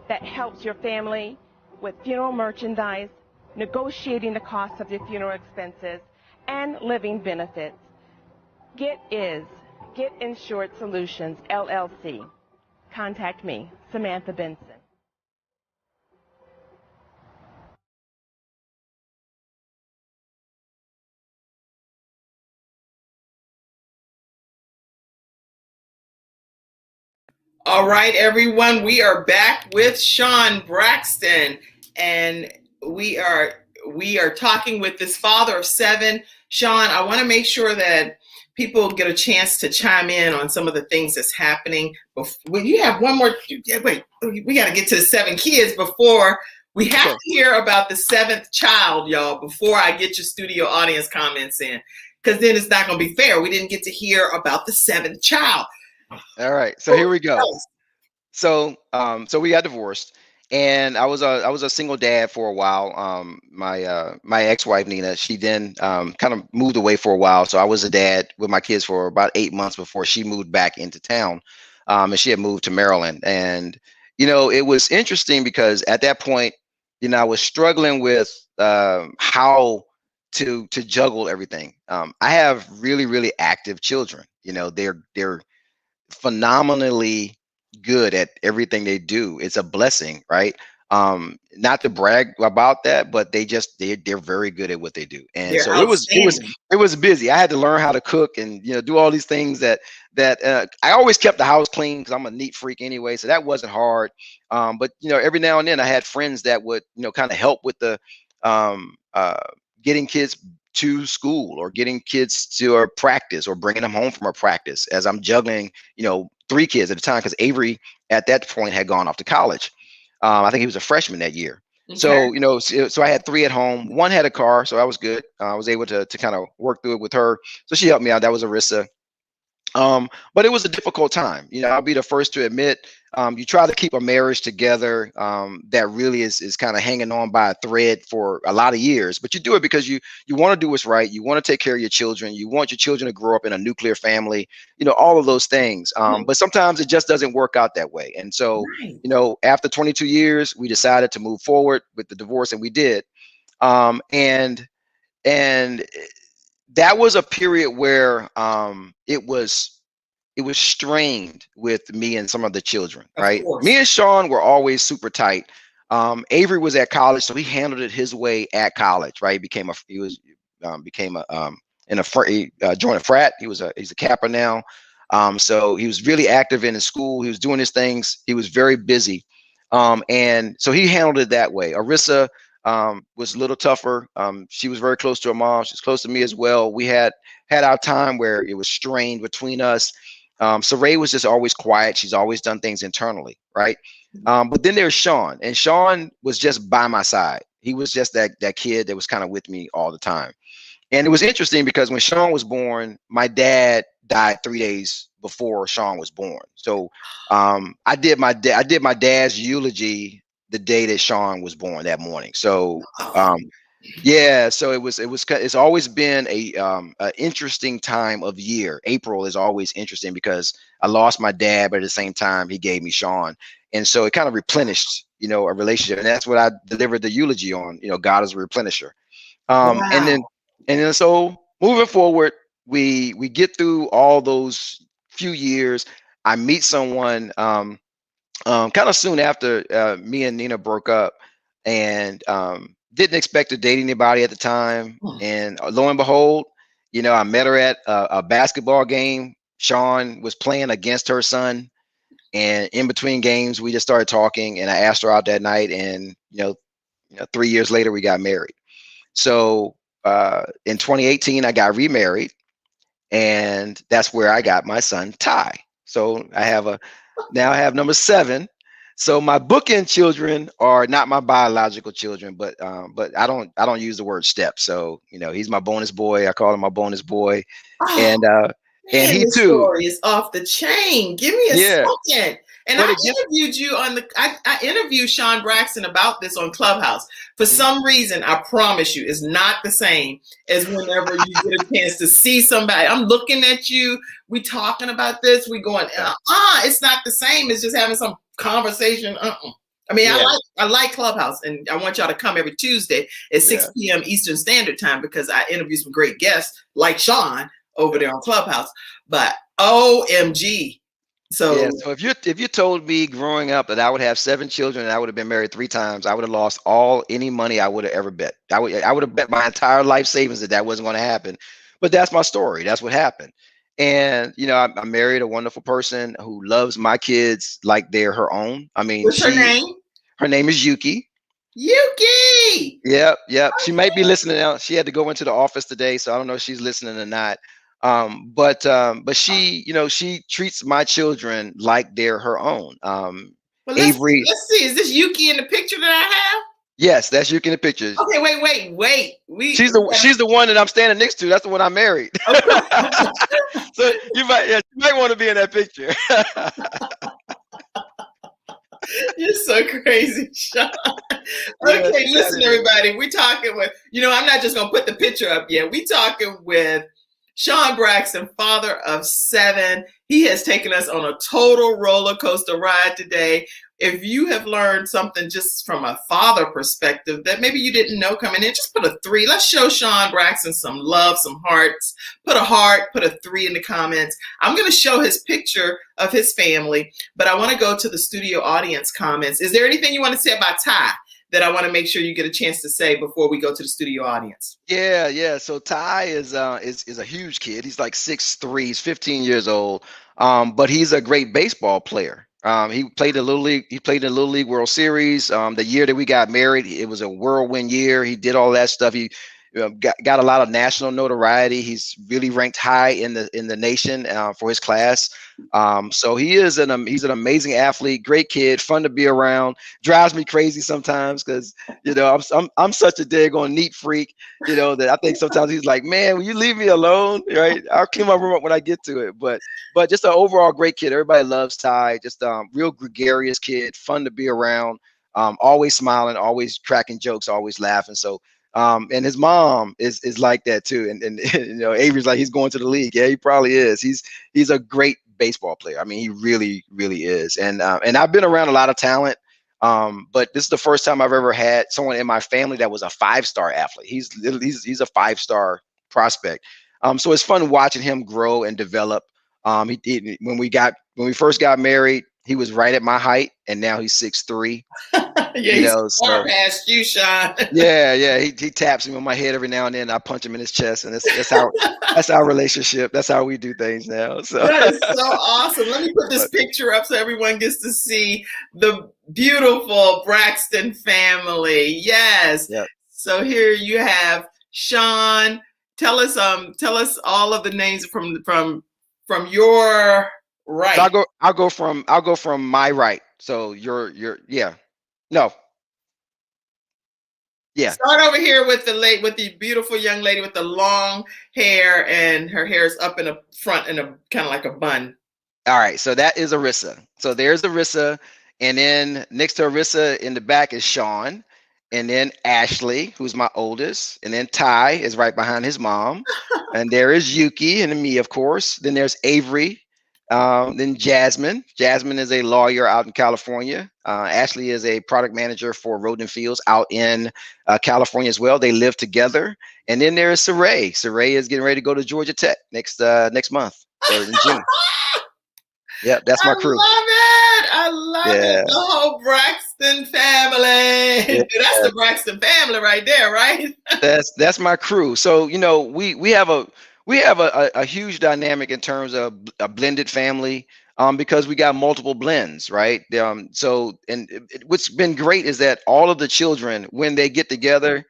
that helps your family with funeral merchandise, negotiating the cost of your funeral expenses, and living benefits. Get Insured Solutions, LLC. Contact me, Samantha Benson. All right, everyone, we are back with Shawn Braxton, and we are talking with this father of 7. Shawn, I want to make sure that people get a chance to chime in on some of the things that's happening. Well, you have one more. Wait, we got to get to the 7 kids before we have to hear about the 7th child, y'all, before I get your studio audience comments in, because then it's not going to be fair. We didn't get to hear about the 7th child. All right, so here we go. So we got divorced, and I was a single dad for a while. My ex-wife Nina, she then kind of moved away for a while, so I was a dad with my kids for about 8 months before she moved back into town, and she had moved to Maryland. And you know, it was interesting because at that point, you know, I was struggling with how to juggle everything. I have really, really active children. You know, they're phenomenally good at everything they do. It's a blessing, right? Not to brag about that, but they're very good at what they do. And They're so outstanding. it was busy. I had to learn how to cook and, you know, do all these things that I always kept the house clean because I'm a neat freak anyway, so that wasn't hard. But you know, every now and then I had friends that would, you know, kind of help with the um, uh, getting kids to school or getting kids to a practice or bringing them home from a practice as I'm juggling, you know, 3 kids at a time because Avery at that point had gone off to college. I think he was a freshman that year. Okay. So, you know, so I had 3 at home. One had a car, so I was good. I was able to kind of work through it with her. So she helped me out. That was Arissa. But it was a difficult time. You know, I'll be the first to admit, you try to keep a marriage together that really is kind of hanging on by a thread for a lot of years, but you do it because you want to do what's right. You want to take care of your children. You want your children to grow up in a nuclear family, you know, all of those things. But sometimes it just doesn't work out that way. And so, Right. you know, after 22 years, we decided to move forward with the divorce, and we did. And that was a period where it was strained with me and some of the children, Of right? course. Me and Shawn were always super tight. Avery was at college, so he handled it his way at college, right? He joined a frat. He's a Kappa now. So he was really active in his school. He was doing his things. He was very busy. And so he handled it that way. Arissa was a little tougher. She was very close to her mom. She's close to me as well. We had our time where it was strained between us. Saray was just always quiet. She's always done things internally, right? But then there's Shawn, and Shawn was just by my side. He was just that kid that was kind of with me all the time. And it was interesting because when Shawn was born, my dad died 3 days before Shawn was born. So I did my dad's eulogy the day that Shawn was born that morning. So yeah, so it's always been a interesting time of year. April is always interesting because I lost my dad, but at the same time he gave me Shawn. And so it kind of replenished, you know, a relationship. And that's what I delivered the eulogy on, you know, God is a replenisher. Wow. And then so moving forward, we get through all those few years. I meet someone kind of soon after me and Nina broke up, and didn't expect to date anybody at the time. And lo and behold, you know, I met her at a basketball game. Shawn was playing against her son, and in between games, we just started talking. And I asked her out that night, and you know, 3 years later, we got married. So in 2018, I got remarried, and that's where I got my son Ty. So now I have number 7. So my bookend children are not my biological children, but I don't use the word step. So, you know, he's my bonus boy. I call him my bonus boy. And Man, he this too. story is off the chain. Give me a second. And But I interviewed you I interviewed Shawn Braxton about this on Clubhouse. For some reason, I promise you, it's not the same as whenever you get a chance to see somebody. I'm looking at you. We talking about this. We going, it's not the same as just having some conversation. I mean, I like Clubhouse, and I want y'all to come every Tuesday at 6 p.m. Eastern Standard Time because I interview some great guests like Shawn over there on Clubhouse. But OMG. So so if you told me growing up that I would have 7 children and I would have been married 3 times, I would have lost any money I would have ever bet. I would have bet my entire life savings that wasn't going to happen. But that's my story. That's what happened. And you know, I married a wonderful person who loves my kids like they're her own. I mean, what's her name? Her name is Yuki. Yuki. Yep. She might be listening now. She had to go into the office today, so I don't know if she's listening or not. But she, you know, she treats my children like they're her own. Avery. Let's see. Is this Yuki in the picture that I have? Yes, that's Yuki in the picture. Okay, wait. She's the one that I'm standing next to. That's the one I married. So you might want to be in that picture. You're so crazy, Shawn. Okay, listen, everybody. We're talking with, you know, I'm not just gonna put the picture up yet. We talking with Shawn Braxton, father of 7. He has taken us on a total roller coaster ride today. If you have learned something just from a father perspective that maybe you didn't know coming in, just put a 3. Let's show Shawn Braxton some love, some hearts. Put a heart, put a 3 in the comments. I'm going to show his picture of his family, but I want to go to the studio audience comments. Is there anything you want to say about Ty that I want to make sure you get a chance to say before we go to the studio audience? Yeah. So Ty is a huge kid. He's like 6'3". He's 15 years old. But he's a great baseball player. He played in Little League. He played in the Little League World Series. The year that we got married, it was a whirlwind year. He did all that stuff. He got a lot of national notoriety. He's really ranked high in the nation for his class. So he's an amazing athlete, great kid, fun to be around. Drives me crazy sometimes because I'm such a daggone neat freak. That I think sometimes he's like, man, will you leave me alone? Right? I'll clean my room up when I get to it. But just an overall great kid. Everybody loves Ty. Just real gregarious kid, fun to be around. Always smiling, always cracking jokes, always laughing. So and his mom is like that too. And Avery's like, he's going to the league. Yeah, he probably is. He's a great baseball player. I mean, he really, really is. And I've been around a lot of talent. But this is the first time I've ever had someone in my family that was a 5-star athlete. He's a 5-star prospect. So it's fun watching him grow and develop. When we first got married, he was right at my height, and now he's 6'3". Yeah, he's far past you, Shawn. Yeah. He taps me on my head every now and then. I punch him in his chest, and that's our relationship. That's how we do things now. So that is so awesome. Let me put this picture up so everyone gets to see the beautiful Braxton family. Yes. Yep. So here you have Shawn. Tell us all of the names from your right. So I'll go from my right. So yeah. No. Yeah. Start over here with the beautiful young lady with the long hair, and her hair is up in the front in a kind of like a bun. All right. So that is Arissa. So there's Arissa, and then next to Arissa in the back is Shawn, and then Ashley, who's my oldest, and then Ty is right behind his mom, and there is Yuki and me, of course. Then there's Avery. Then Jasmine. Jasmine is a lawyer out in California. Ashley is a product manager for Road and Fields out in California as well. They live together. And then there is Saray. Saray is getting ready to go to Georgia Tech next month or in June. Yeah, that's my crew. I love it. The whole Braxton family. Yeah. That's the Braxton family right there, right? That's my crew. So we have a huge dynamic in terms of a blended family, because we got multiple blends, right? What's been great is that all of the children, when they get together,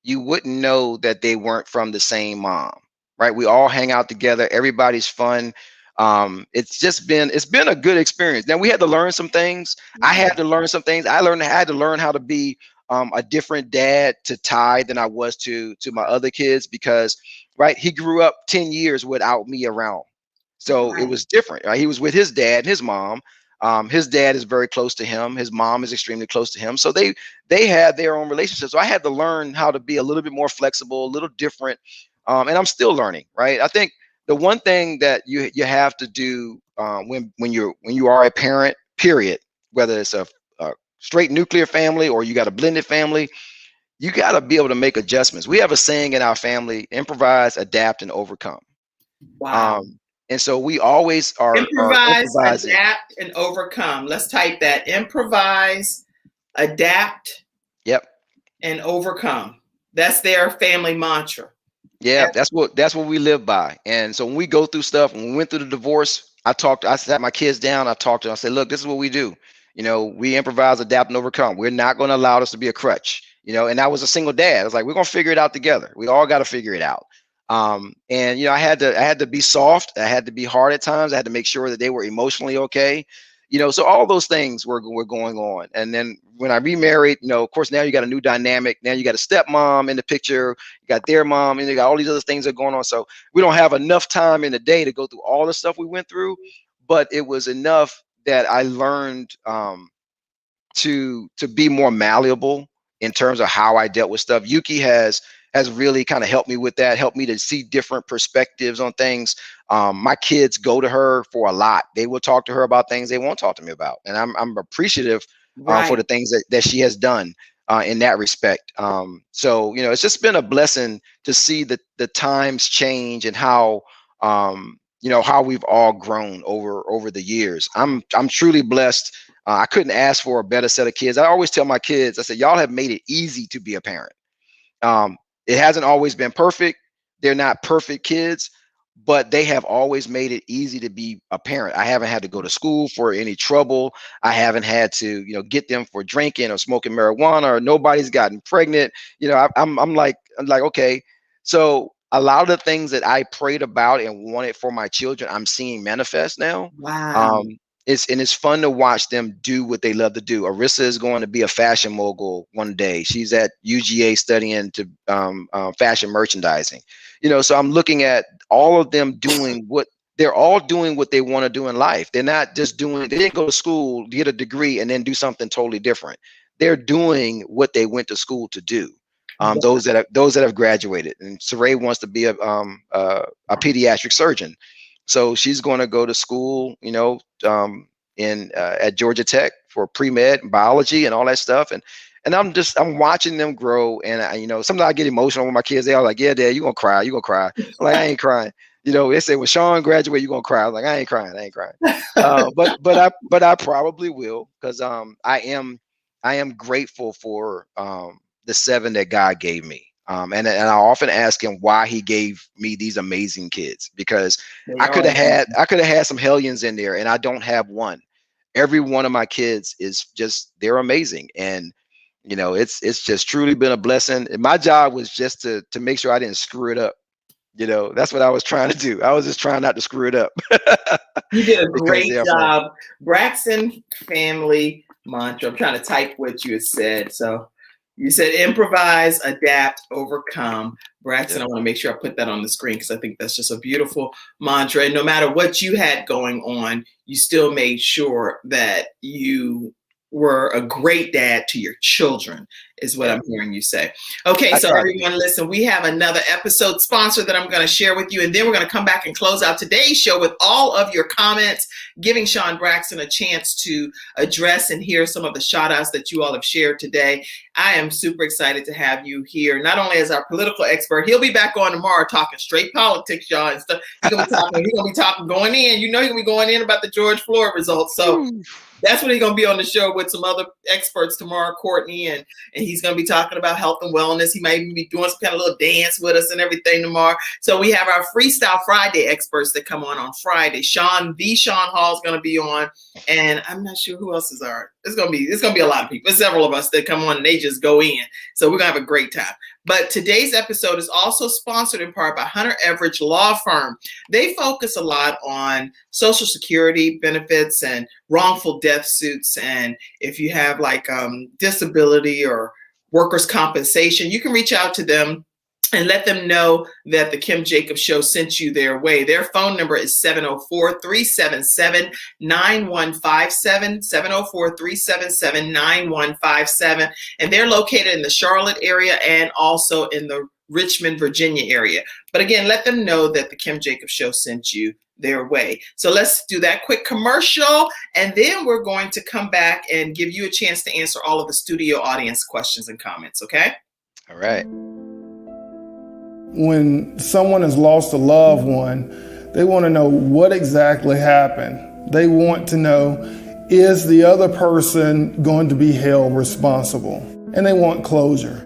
you wouldn't know that they weren't from the same mom, right? We all hang out together. Everybody's fun. It's been a good experience. Now we had to learn some things. I had to learn some things. I had to learn how to be a different dad to Ty than I was to my other kids, because right, he grew up 10 years without me around. So It was different. Right? He was with his dad and his mom. His dad is very close to him. His mom is extremely close to him. So they had their own relationship. So I had to learn how to be a little bit more flexible, a little different. And I'm still learning, right? I think the one thing that you have to do when you are a parent, period, whether it's a straight nuclear family or you got a blended family, you got to be able to make adjustments. We have a saying in our family: improvise, adapt, and overcome. Wow. And so we always are improvising. Adapt, and overcome. Let's type that: improvise, adapt, yep, and overcome. That's their family mantra. Yeah, that's what we live by. And so when we go through stuff, when we went through the divorce, I sat my kids down, I talked to them, I said, look, this is what we do. We improvise, adapt, and overcome. We're not going to allow this to be a crutch. And I was a single dad. I was like, we're going to figure it out together. We all got to figure it out. And I had to be soft. I had to be hard at times. I had to make sure that they were emotionally okay. So all those things were going on. And then when I remarried, of course, now you got a new dynamic. Now you got a stepmom in the picture. You got their mom, and you got all these other things that are going on. So we don't have enough time in the day to go through all the stuff we went through, but it was enough that I learned to be more malleable in terms of how I dealt with stuff. Yuki has has really kind of helped me with that, helped me to see different perspectives on things. My kids go to her for a lot. They will talk to her about things they won't talk to me about. And I'm appreciative for the things that she has done in that respect. So, you know, it's just been a blessing to see the times change and how, you know, how we've all grown over the years. I'm truly blessed. I couldn't ask for a better set of kids. I always tell my kids, I said, y'all have made it easy to be a parent. It hasn't always been perfect. They're not perfect kids, but they have always made it easy to be a parent. I haven't had to go to school for any trouble. I haven't had to, you know, get them for drinking or smoking marijuana, or nobody's gotten pregnant. You know, I'm like, okay. So a lot of the things that I prayed about and wanted for my children, I'm seeing manifest now. Wow. It's fun to watch them do what they love to do. Arissa is going to be a fashion mogul one day. She's at UGA studying to fashion merchandising. You know, so I'm looking at all of them doing what they're all doing what they want to do in life. They're not just doing, they didn't go to school, get a degree, and then do something totally different. They're doing what they went to school to do. Those that have graduated. And Saray wants to be a pediatric surgeon. So she's going to go to school, you know, at Georgia Tech for pre-med and biology and all that stuff. And I'm watching them grow. And you know, sometimes I get emotional with my kids. They are like, yeah, Dad, you're going to cry. You're going to cry. I'm like, I ain't crying. You know, they say, when Shawn graduate, you're going to cry. I'm like, I ain't crying. But I probably will, because I am grateful for the 7 that God gave me. And I often ask him why he gave me these amazing kids, because I could have had some hellions in there, and I don't have one. Every one of my kids is just, they're amazing. And, you know, it's just truly been a blessing. And my job was just to make sure I didn't screw it up. You know, that's what I was trying to do. I was just trying not to screw it up. You did a great job. Braxton family mantra. I'm trying to type what you had said. So you said improvise, adapt, overcome. Braxton, I want to make sure I put that on the screen, because I think that's just a beautiful mantra. And no matter what you had going on, you still made sure that you were a great dad to your children, is what I'm hearing you say. Okay, so everyone, listen, we have another episode sponsor that I'm going to share with you, and then we're going to come back and close out today's show with all of your comments, giving Shawn Braxton a chance to address and hear some of the shout outs that you all have shared today. I am super excited to have you here, not only as our political expert. He'll be back on tomorrow talking straight politics, y'all, and stuff. He's going to be talking going in. You know, he's going to be going in about the George Floyd results. So that's when he's going to be on the show with some other experts tomorrow, Courtney, and he's going to be talking about health and wellness. He might even be doing some kind of little dance with us and everything tomorrow. So we have our Freestyle Friday experts that come on Friday. Shawn Hall is going to be on, and I'm not sure who else is on. It's going to be a lot of people. There's several of us that come on and they just go in. So we're going to have a great time. But today's episode is also sponsored in part by Hunter Everidge Law Firm. They focus a lot on Social Security benefits and wrongful death suits. And if you have like disability or workers' compensation, you can reach out to them and let them know that the Kim Jacobs Show sent you their way. Their phone number is 704-377-9157, 704-377-9157. And they're located in the Charlotte area and also in the Richmond, Virginia area. But again, let them know that the Kim Jacobs Show sent you their way. So let's do that quick commercial, and then we're going to come back and give you a chance to answer all of the studio audience questions and comments, okay? All right. When someone has lost a loved one, they want to know what exactly happened. They want to know, is the other person going to be held responsible? And they want closure.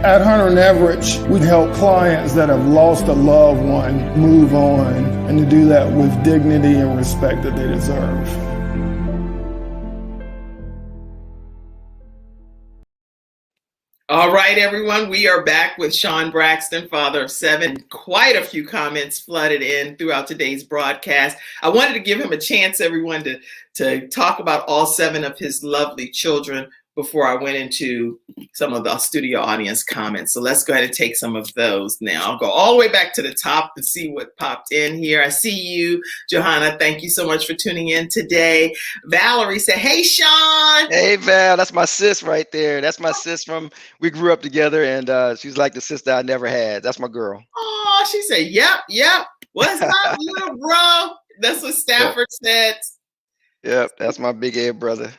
At Hunter Everidge, we help clients that have lost a loved one move on, and to do that with dignity and respect that they deserve. All right, everyone, we are back with Shawn Braxton, father of 7. Quite a few comments flooded in throughout today's broadcast. I wanted to give him a chance, everyone, to talk about all 7 of his lovely children before I went into some of the studio audience comments. So let's go ahead and take some of those now. I'll go all the way back to the top and see what popped in here. I see you, Johanna. Thank you so much for tuning in today. Valerie said, hey, Shawn. Hey, Val, that's my sis right there. That's my sis we grew up together, and she's like the sister I never had. That's my girl. Oh, she said, yep. What's up, little bro? That's what Stafford said. Yep, that's my big head brother.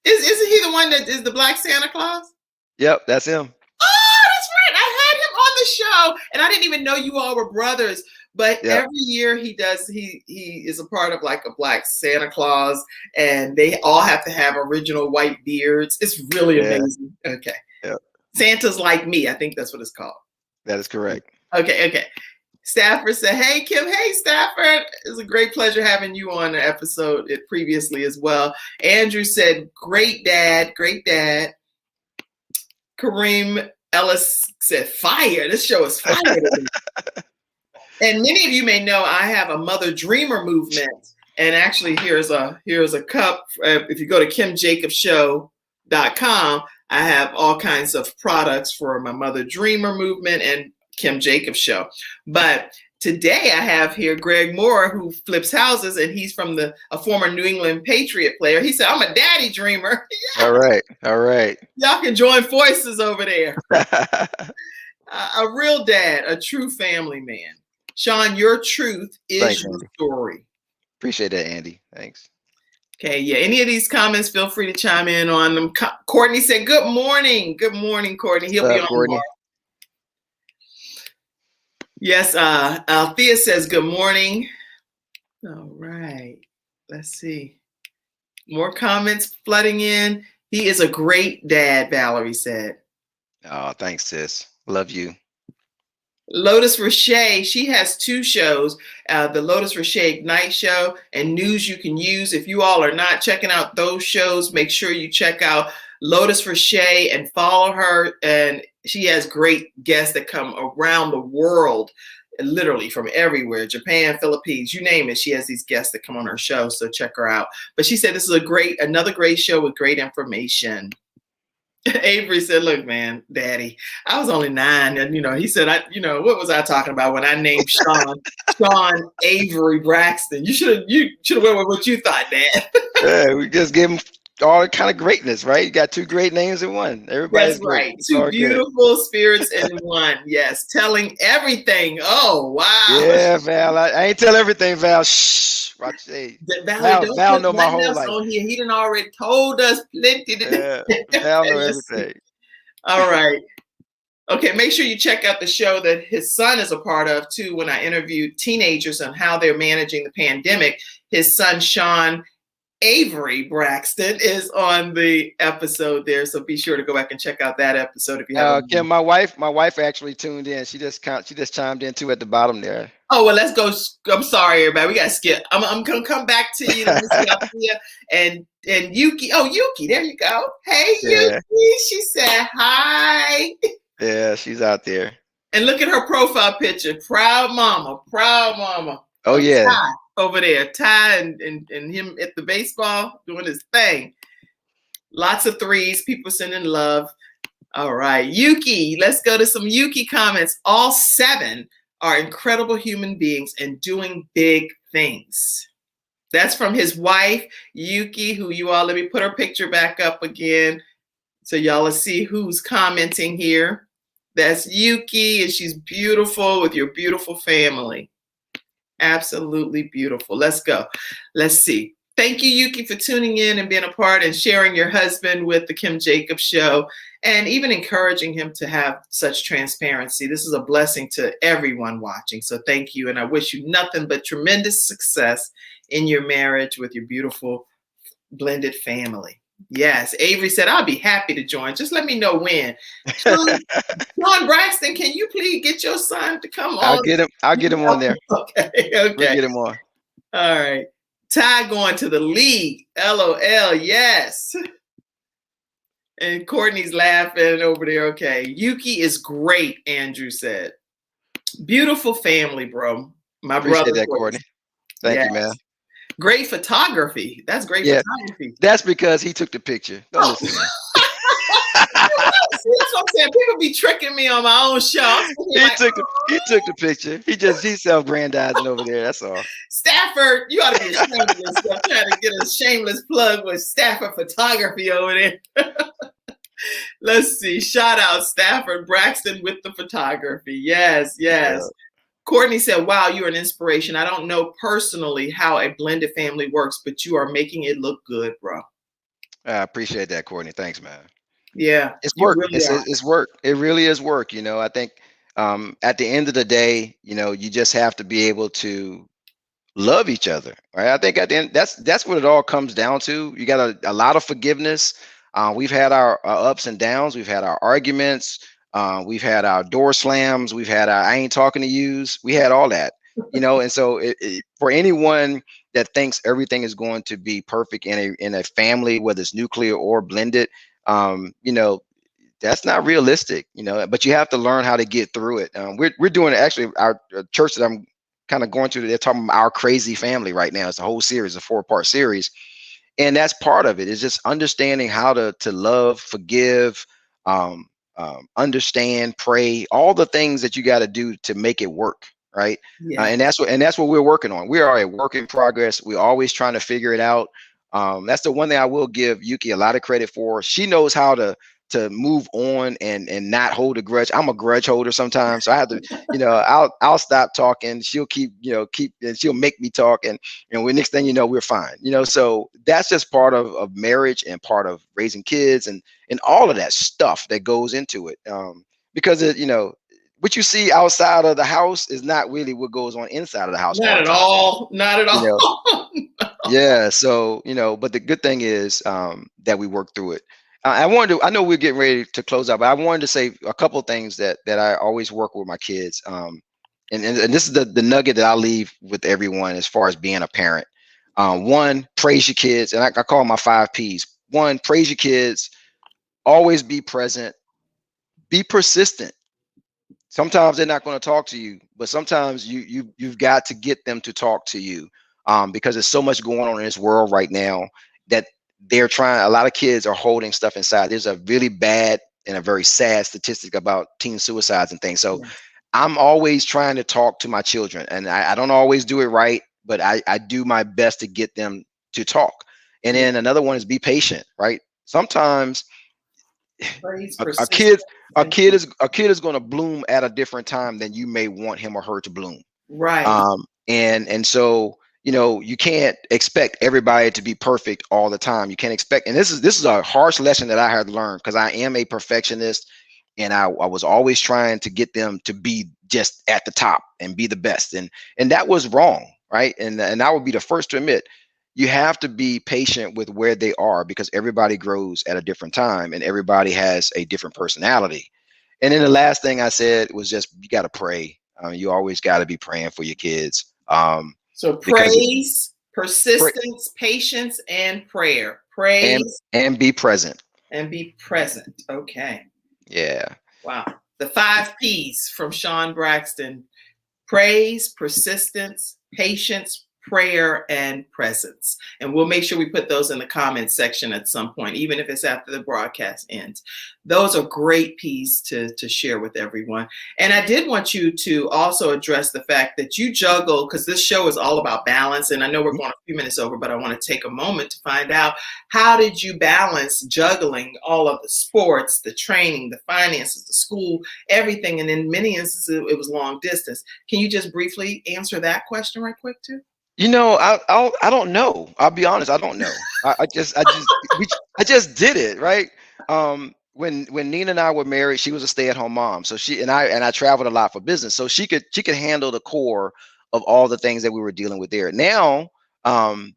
Isn't he the one that is the Black Santa Claus? Yep, that's him. Oh, that's right. I had him on the show, and I didn't even know you all were brothers. But every year he is a part of like a Black Santa Claus, and they all have to have original white beards. It's really amazing. Okay. Yep. Santa's Like Me. I think that's what it's called. That is correct. Okay. Stafford said, hey, Kim. Hey, Stafford. It's a great pleasure having you on the episode previously as well. Andrew said, great dad. Kareem Ellis said, fire. This show is fire. And many of you may know I have a Mother Dreamer movement. And actually, here's a cup. If you go to KimJacobsShow.com, I have all kinds of products for my Mother Dreamer movement and Kim Jacobs Show. But today I have here Greg Moore, who flips houses, and he's from a former New England Patriot player. He said, I'm a daddy dreamer. All right. Y'all can join forces over there. A real dad, a true family man. Shawn, your truth is your story. Appreciate that, Andy. Thanks. Okay, yeah. Any of these comments, feel free to chime in on them. Courtney said, good morning. Good morning, Courtney. He'll be on tomorrow. Yes, Althea says, good morning. All right. Let's see. More comments flooding in. He is a great dad, Valerie said. Oh, thanks, sis. Love you. Lotus Roche, she has two shows, the Lotus Roche Ignite show and News You Can Use. If you all are not checking out those shows, make sure you check out Lotus Roche and follow her. And she has great guests that come around the world, literally from everywhere, Japan, Philippines, you name it. She has these guests that come on her show, so check her out. But she said this is another great show with great information. Avery said, look, man, daddy, I was only 9. And, he said, what was I talking about when I named Shawn Avery Braxton? You should have went with what you thought, Dad. Yeah, we just give him all kind of greatness, right? You got 2 great names in one. Everybody's That's right. 2 beautiful spirits in one. Yes. Telling everything. Oh, wow. Yeah, Val. I ain't tell everything, Val. Shh. Val know my whole life. On here. He done already told us plenty. Val know everything. All right. Okay, make sure you check out the show that his son is a part of, too, when I interviewed teenagers on how they're managing the pandemic. His son, Shawn Avery Braxton, is on the episode there, so be sure to go back and check out that episode if you haven't. Kim, my wife actually tuned in. She just chimed in too at the bottom there. Oh, well, let's go. I'm sorry, everybody. We got to skip. I'm going to come back to you. And Yuki. Oh, Yuki, there you go. Hey, Yuki. She said hi. Yeah, she's out there. And look at her profile picture. Proud mama. Oh, yeah. Ty over there. Ty and him at the baseball doing his thing. Lots of 3s. People sending love. All right. Yuki. Let's go to some Yuki comments. All 7 are incredible human beings and doing big things. That's from his wife, Yuki, who you all, let me put her picture back up again so y'all will see who's commenting here. That's Yuki, and she's beautiful with your beautiful family. Absolutely beautiful. Let's go. Let's see. Thank you, Yuki, for tuning in and being a part and sharing your husband with the Kim Jacobs Show and even encouraging him to have such transparency. This is a blessing to everyone watching. So thank you. And I wish you nothing but tremendous success in your marriage with your beautiful blended family. Yes. Avery said, I'll be happy to join. Just let me know when. Shawn Braxton, can you please get your son to come on? I'll get him on there. Okay. We'll get him on. All right. Ty going to the league. LOL. Yes. And Courtney's laughing over there. Okay. Yuki is great, Andrew said. Beautiful family, bro. My Appreciate brother. that, Courtney. Thank you, man. Great photography. That's great Yeah, photography. that's because he took the picture. Don't listen to him. See, that's what I'm saying. People be tricking me on my own show. I'm sitting here like, He took the picture. He's self-grandizing over there. That's all. Stafford, you ought to be ashamed of yourself trying to get a shameless plug with Stafford Photography over there. Let's see. Shout out Stafford Braxton with the photography. Yes, yes. Yeah. Courtney said, wow, you're an inspiration. I don't know personally how a blended family works, but you are making it look good, bro. I appreciate that, Courtney. Thanks, man. Yeah, It's you work. really are. It's work. It really is work. I think at the end of the day, you just have to be able to love each other, right? I think at the end, that's what it all comes down to. You got a lot of forgiveness. We've had our ups and downs. We've had our arguments. We've had our door slams. We've had our I ain't talking to yous. We had all that, and so for anyone that thinks everything is going to be perfect in a family, whether it's nuclear or blended, that's not realistic, but you have to learn how to get through it. We're doing it actually. Our church that I'm kind of going through, they're talking about our crazy family right now. It's a whole series, a 4-part series. And that's part of it, is just understanding how to love, forgive, understand, pray, all the things that you got to do to make it work. Right. Yeah. And that's what we're working on. We are a work in progress. We're always trying to figure it out. That's the one thing I will give Yuki a lot of credit for. She knows how to move on and not hold a grudge. I'm a grudge holder sometimes, so I have to, I'll stop talking. She'll keep, and she'll make me talk, and when next thing you know, we're fine. So that's just part of marriage and part of raising kids and all of that stuff that goes into it. Because what you see outside of the house is not really what goes on inside of the house. Not at all. Not at all. Yeah. So, but the good thing is that we work through it. I know we're getting ready to close out, but I wanted to say a couple of things that I always work with my kids. And this is the nugget that I leave with everyone as far as being a parent. One, praise your kids. And I call them my 5 Ps. One, praise your kids. Always be present. Be persistent. Sometimes they're not going to talk to you, but sometimes you've got to get them to talk to you, because there's so much going on in this world right now that they're trying. A lot of kids are holding stuff inside. There's a really bad and a very sad statistic about teen suicides and things. So I'm always trying to talk to my children, and I don't always do it right, but I do my best to get them to talk. And then another one is be patient, right? Sometimes a kid is going to bloom at a different time than you may want him or her to bloom. Right. And so, you can't expect everybody to be perfect all the time. You can't expect, and this is a harsh lesson that I had to learn, because I am a perfectionist, and I was always trying to get them to be just at the top and be the best. And that was wrong. Right. And I would be the first to admit, you have to be patient with where they are, because everybody grows at a different time and everybody has a different personality. And then the last thing I said was just, you got to pray. You always got to be praying for your kids. So praise, persistence, patience, and prayer. Praise and be present. And be present. Okay. Yeah. Wow. The 5 Ps from Shawn Braxton: praise, persistence, patience, prayer, and presence. And we'll make sure we put those in the comments section at some point, even if it's after the broadcast ends. Those are great Ps to share with everyone. And I did want you to also address the fact that you juggle, because this show is all about balance. And I know we're going a few minutes over, but I want to take a moment to find out, how did you balance juggling all of the sports, the training, the finances, the school, everything? And in many instances, it was long distance. Can you just briefly answer that question right quick too? I don't know. I'll be honest. I don't know. I just did it. Right. When Nina and I were married, she was a stay-at-home mom. So I traveled a lot for business. So she could handle the core of all the things that we were dealing with there. Now, in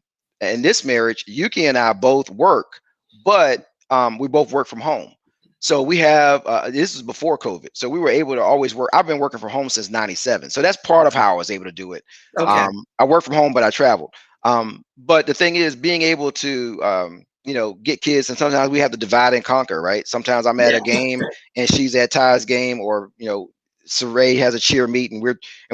this marriage, Yuki and I both work, but we both work from home. So we have, this is before COVID. So we were able to always work. I've been working from home since '97. So that's part of how I was able to do it. Okay. I work from home, but I traveled. But the thing is, being able to, get kids, and sometimes we have to divide and conquer, right? Sometimes I'm at a game and she's at Ty's game, or, Saray has a cheer meet, and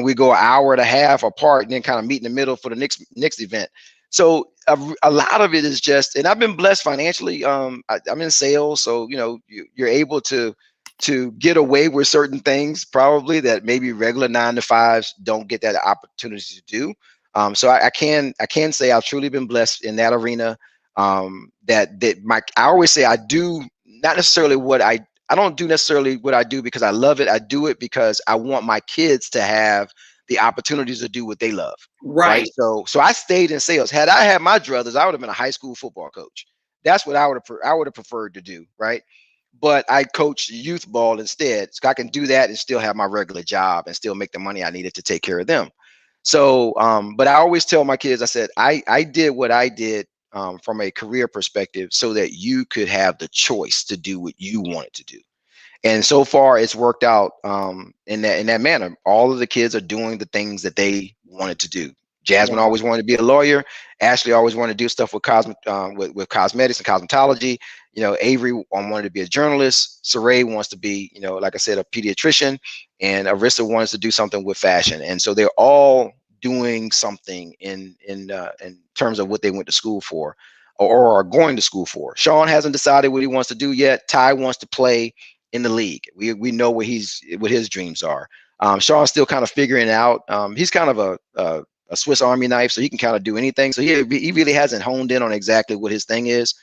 we go an hour and a half apart and then kind of meet in the middle for the next event. So a lot of it is just, and I've been blessed financially. I'm in sales, so you're able to get away with certain things probably that maybe regular 9 to 5s don't get that opportunity to do. So I can say I've truly been blessed in that arena. I always say I do not necessarily I don't do necessarily what I do because I love it. I do it because I want my kids to have the opportunities to do what they love. Right. So I stayed in sales. Had I had my druthers, I would have been a high school football coach. That's what I would have preferred to do, right? But I coached youth ball instead, so I can do that and still have my regular job and still make the money I needed to take care of them. So, but I always tell my kids, I said, I did what I did from a career perspective so that you could have the choice to do what you wanted to do. And so far it's worked out in that manner. All of the kids are doing the things that they wanted to do. Jasmine always wanted to be a lawyer. Ashley always wanted to do stuff with with cosmetics and cosmetology. Avery wanted to be a journalist. Saray wants to be, like I said, a pediatrician, and Arissa wants to do something with fashion. And so they're all doing something in terms of what they went to school for or are going to school for. Shawn hasn't decided what he wants to do yet. Ty wants to play in the league. We know what his dreams are. Shawn's still kind of figuring it out. He's kind of a Swiss Army knife, so he can kind of do anything. So he really hasn't honed in on exactly what his thing is.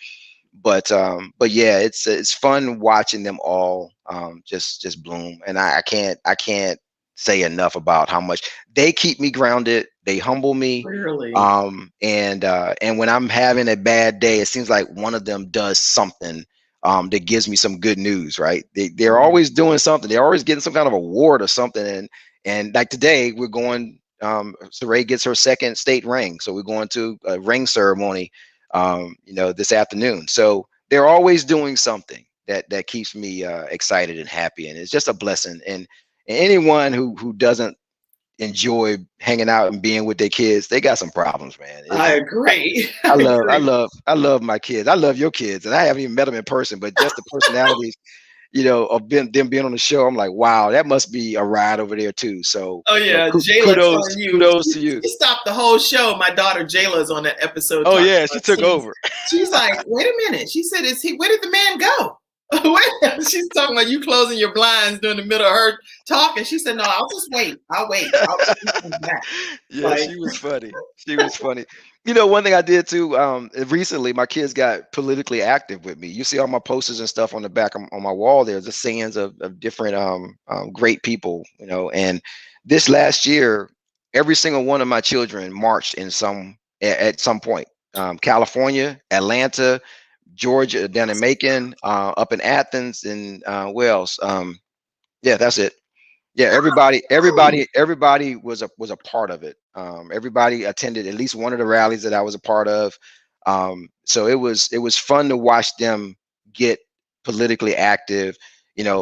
But yeah, it's fun watching them all just bloom. And I can't say enough about how much they keep me grounded. They humble me. Really? And when I'm having a bad day, it seems like one of them does something that gives me some good news, right? They're always doing something. They're always getting some kind of award or something. And like today, we're going. Saray gets her second state ring, so we're going to a ring ceremony, this afternoon. So they're always doing something that keeps me excited and happy, and it's just a blessing. And anyone who doesn't enjoy hanging out and being with their kids, they got some problems, man. I agree. I love my kids. I love your kids, and I haven't even met them in person, but just the personalities, of them being on the show. I'm like, wow, that must be a ride over there too. So, oh yeah, kudos to you. She stopped the whole show. My daughter Jayla's on that episode. Oh yeah, she took over. She's like, wait a minute. She said, where did the man go? She's talking about you closing your blinds during the middle of her talking. She said, no, I'll just wait. I'll wait. Yeah, she was funny. She was funny. One thing I did too, recently, my kids got politically active with me. You see all my posters and stuff on the back on my wall. There's the sayings of different great people, and this last year, every single one of my children marched at some point. California, Atlanta, Georgia, down in Macon, up in Athens, and Wales. Yeah, that's it. Yeah, everybody was a part of it. Everybody attended at least one of the rallies that I was a part of. So it was fun to watch them get politically active.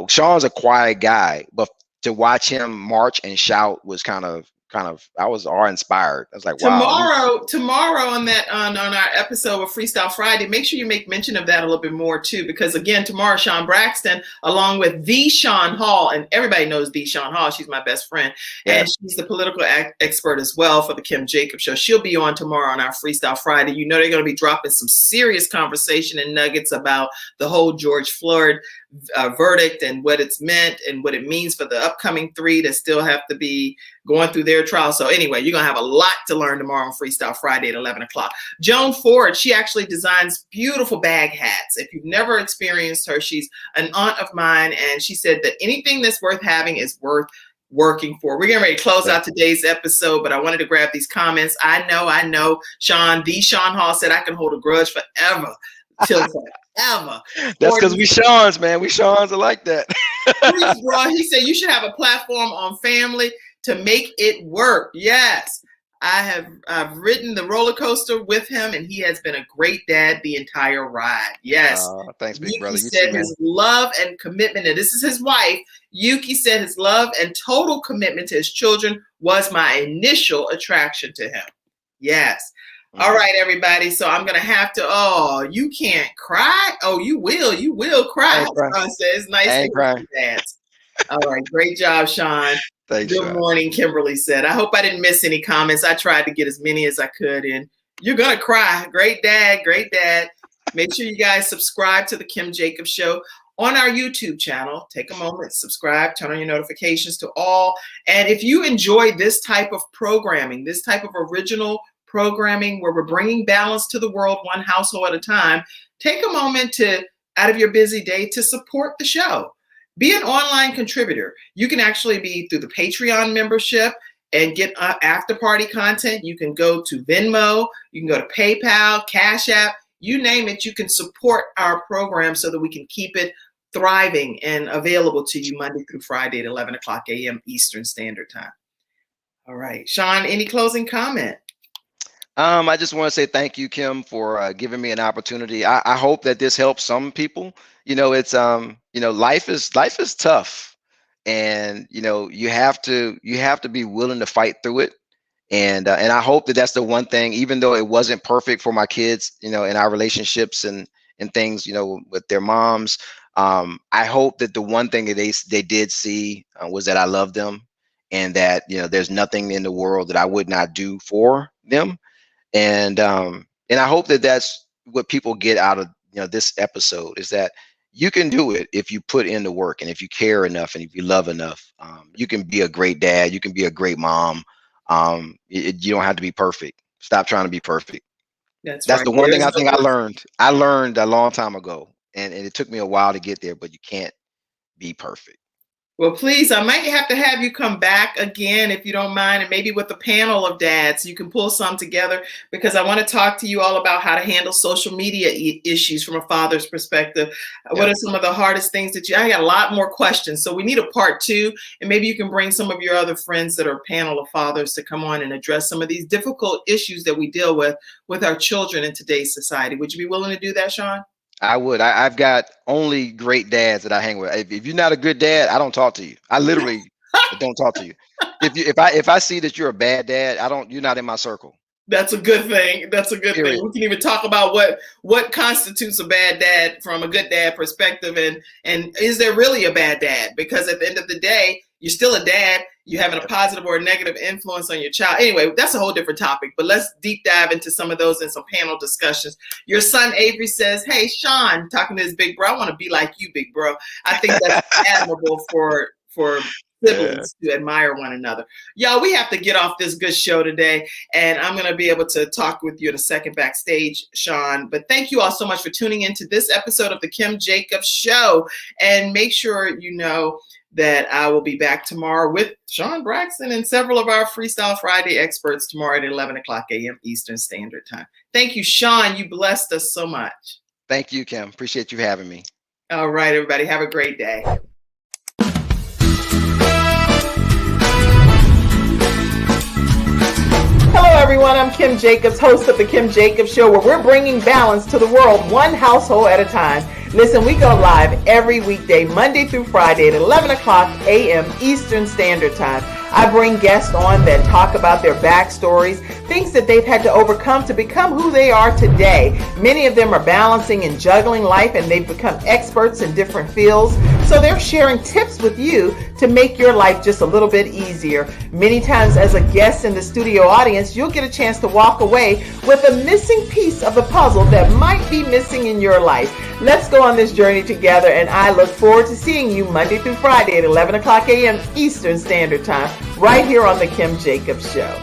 Shawn's a quiet guy, but to watch him march and shout was kind of I was awe-inspired. I was like, wow. Tomorrow on our episode of Freestyle Friday, make sure you make mention of that a little bit more too, because again, tomorrow Shawn Braxton, along with the Shawn Hall, and everybody knows the Shawn Hall. She's my best friend, and she's the political expert as well for the Kim Jacobs Show. She'll be on tomorrow on our Freestyle Friday. They're going to be dropping some serious conversation and nuggets about the whole George Floyd verdict and what it's meant and what it means for the upcoming 3 that still have to be going through their trial. So anyway, you're going to have a lot to learn tomorrow on Freestyle Friday at 11 o'clock. Joan Ford, she actually designs beautiful bag hats. If you've never experienced her, she's an aunt of mine, and she said that anything that's worth having is worth working for. We're getting ready to close out today's episode, but I wanted to grab these comments. I know, Shawn Hall said, I can hold a grudge forever. Till forever. That's because we Shawns, man. We Shawns are like that. He said you should have a platform on family to make it work. Yes. I've ridden the roller coaster with him, and he has been a great dad the entire ride. Yes. Thanks, big brother. Yuki said his love and commitment, and this is his wife. Yuki said his love and total commitment to his children was my initial attraction to him. Yes. All right, everybody. So I'm going to have to, you can't cry. Oh, you will cry. Shawn says, nice to hear you, Dad. All right. Great job, Shawn. Thanks, Good morning, Kimberly said. I hope I didn't miss any comments. I tried to get as many as I could in. You're going to cry. Great dad, great dad. Make sure you guys subscribe to the Kim Jacobs Show on our YouTube channel. Take a moment, subscribe, turn on your notifications to all. And if you enjoy this type of programming, this type of original programming where we're bringing balance to the world one household at a time, take a moment to, out of your busy day, to support the show. Be an online contributor. You can actually be through the Patreon membership and get after party content. You can go to Venmo, you can go to PayPal, Cash App, you name it. You can support our program so that we can keep it thriving and available to you Monday through Friday at 11 o'clock a.m. Eastern Standard Time. All right, Shawn, any closing comment? I just want to say thank you, Kim, for giving me an opportunity. I hope that this helps some people. You know, it's life is tough, and you have to be willing to fight through it. And I hope that that's the one thing, even though it wasn't perfect for my kids, in our relationships and things, with their moms. I hope that the one thing that they did see was that I love them, and that there's nothing in the world that I would not do for them. And I hope that that's what people get out of this episode, is that you can do it if you put in the work, and if you care enough, and if you love enough. You can be a great dad. You can be a great mom. You don't have to be perfect. Stop trying to be perfect. That's right. The one thing I think I learned a long time ago, and it took me a while to get there, but you can't be perfect. Well, please, I might have to have you come back again, if you don't mind, and maybe with a panel of dads, you can pull some together, because I want to talk to you all about how to handle social media issues from a father's perspective. Yeah. What are some of the hardest things I got a lot more questions, so we need a part 2, and maybe you can bring some of your other friends that are a panel of fathers to come on and address some of these difficult issues that we deal with our children in today's society. Would you be willing to do that, Shawn? I would. I've got only great dads that I hang with. If you're not a good dad, I don't talk to you. I literally don't talk to you. If I see that you're a bad dad, you're not in my circle. That's a good thing. That's a good thing. We can even talk about what constitutes a bad dad from a good dad perspective, and is there really a bad dad? Because at the end of the day, you're still a dad. You're having a positive or a negative influence on your child. Anyway, that's a whole different topic, but let's deep dive into some of those in some panel discussions. Your son, Avery, says, hey, Shawn, talking to his big bro, I want to be like you, big bro. I think that's admirable for siblings to admire one another. Y'all, we have to get off this good show today, and I'm going to be able to talk with you in a second backstage, Shawn. But thank you all so much for tuning into this episode of the Kim Jacobs Show, and make sure you know that I will be back tomorrow with Shawn Braxton and several of our Freestyle Friday experts tomorrow at 11 o'clock a.m. Eastern Standard Time. Thank you, Shawn. You blessed us so much. Thank you, Kim. Appreciate you having me. All right, everybody. Have a great day. Hello, everyone. I'm Kim Jacobs, host of the Kim Jacobs Show, where we're bringing balance to the world one household at a time. Listen, we go live every weekday, Monday through Friday at 11 o'clock a.m. Eastern Standard Time. I bring guests on that talk about their backstories, things that they've had to overcome to become who they are today. Many of them are balancing and juggling life, and they've become experts in different fields. So they're sharing tips with you to make your life just a little bit easier. Many times as a guest in the studio audience, you'll get a chance to walk away with a missing piece of the puzzle that might be missing in your life. Let's go on this journey together, and I look forward to seeing you Monday through Friday at 11 o'clock a.m. Eastern Standard Time, right here on the Kim Jacobs Show.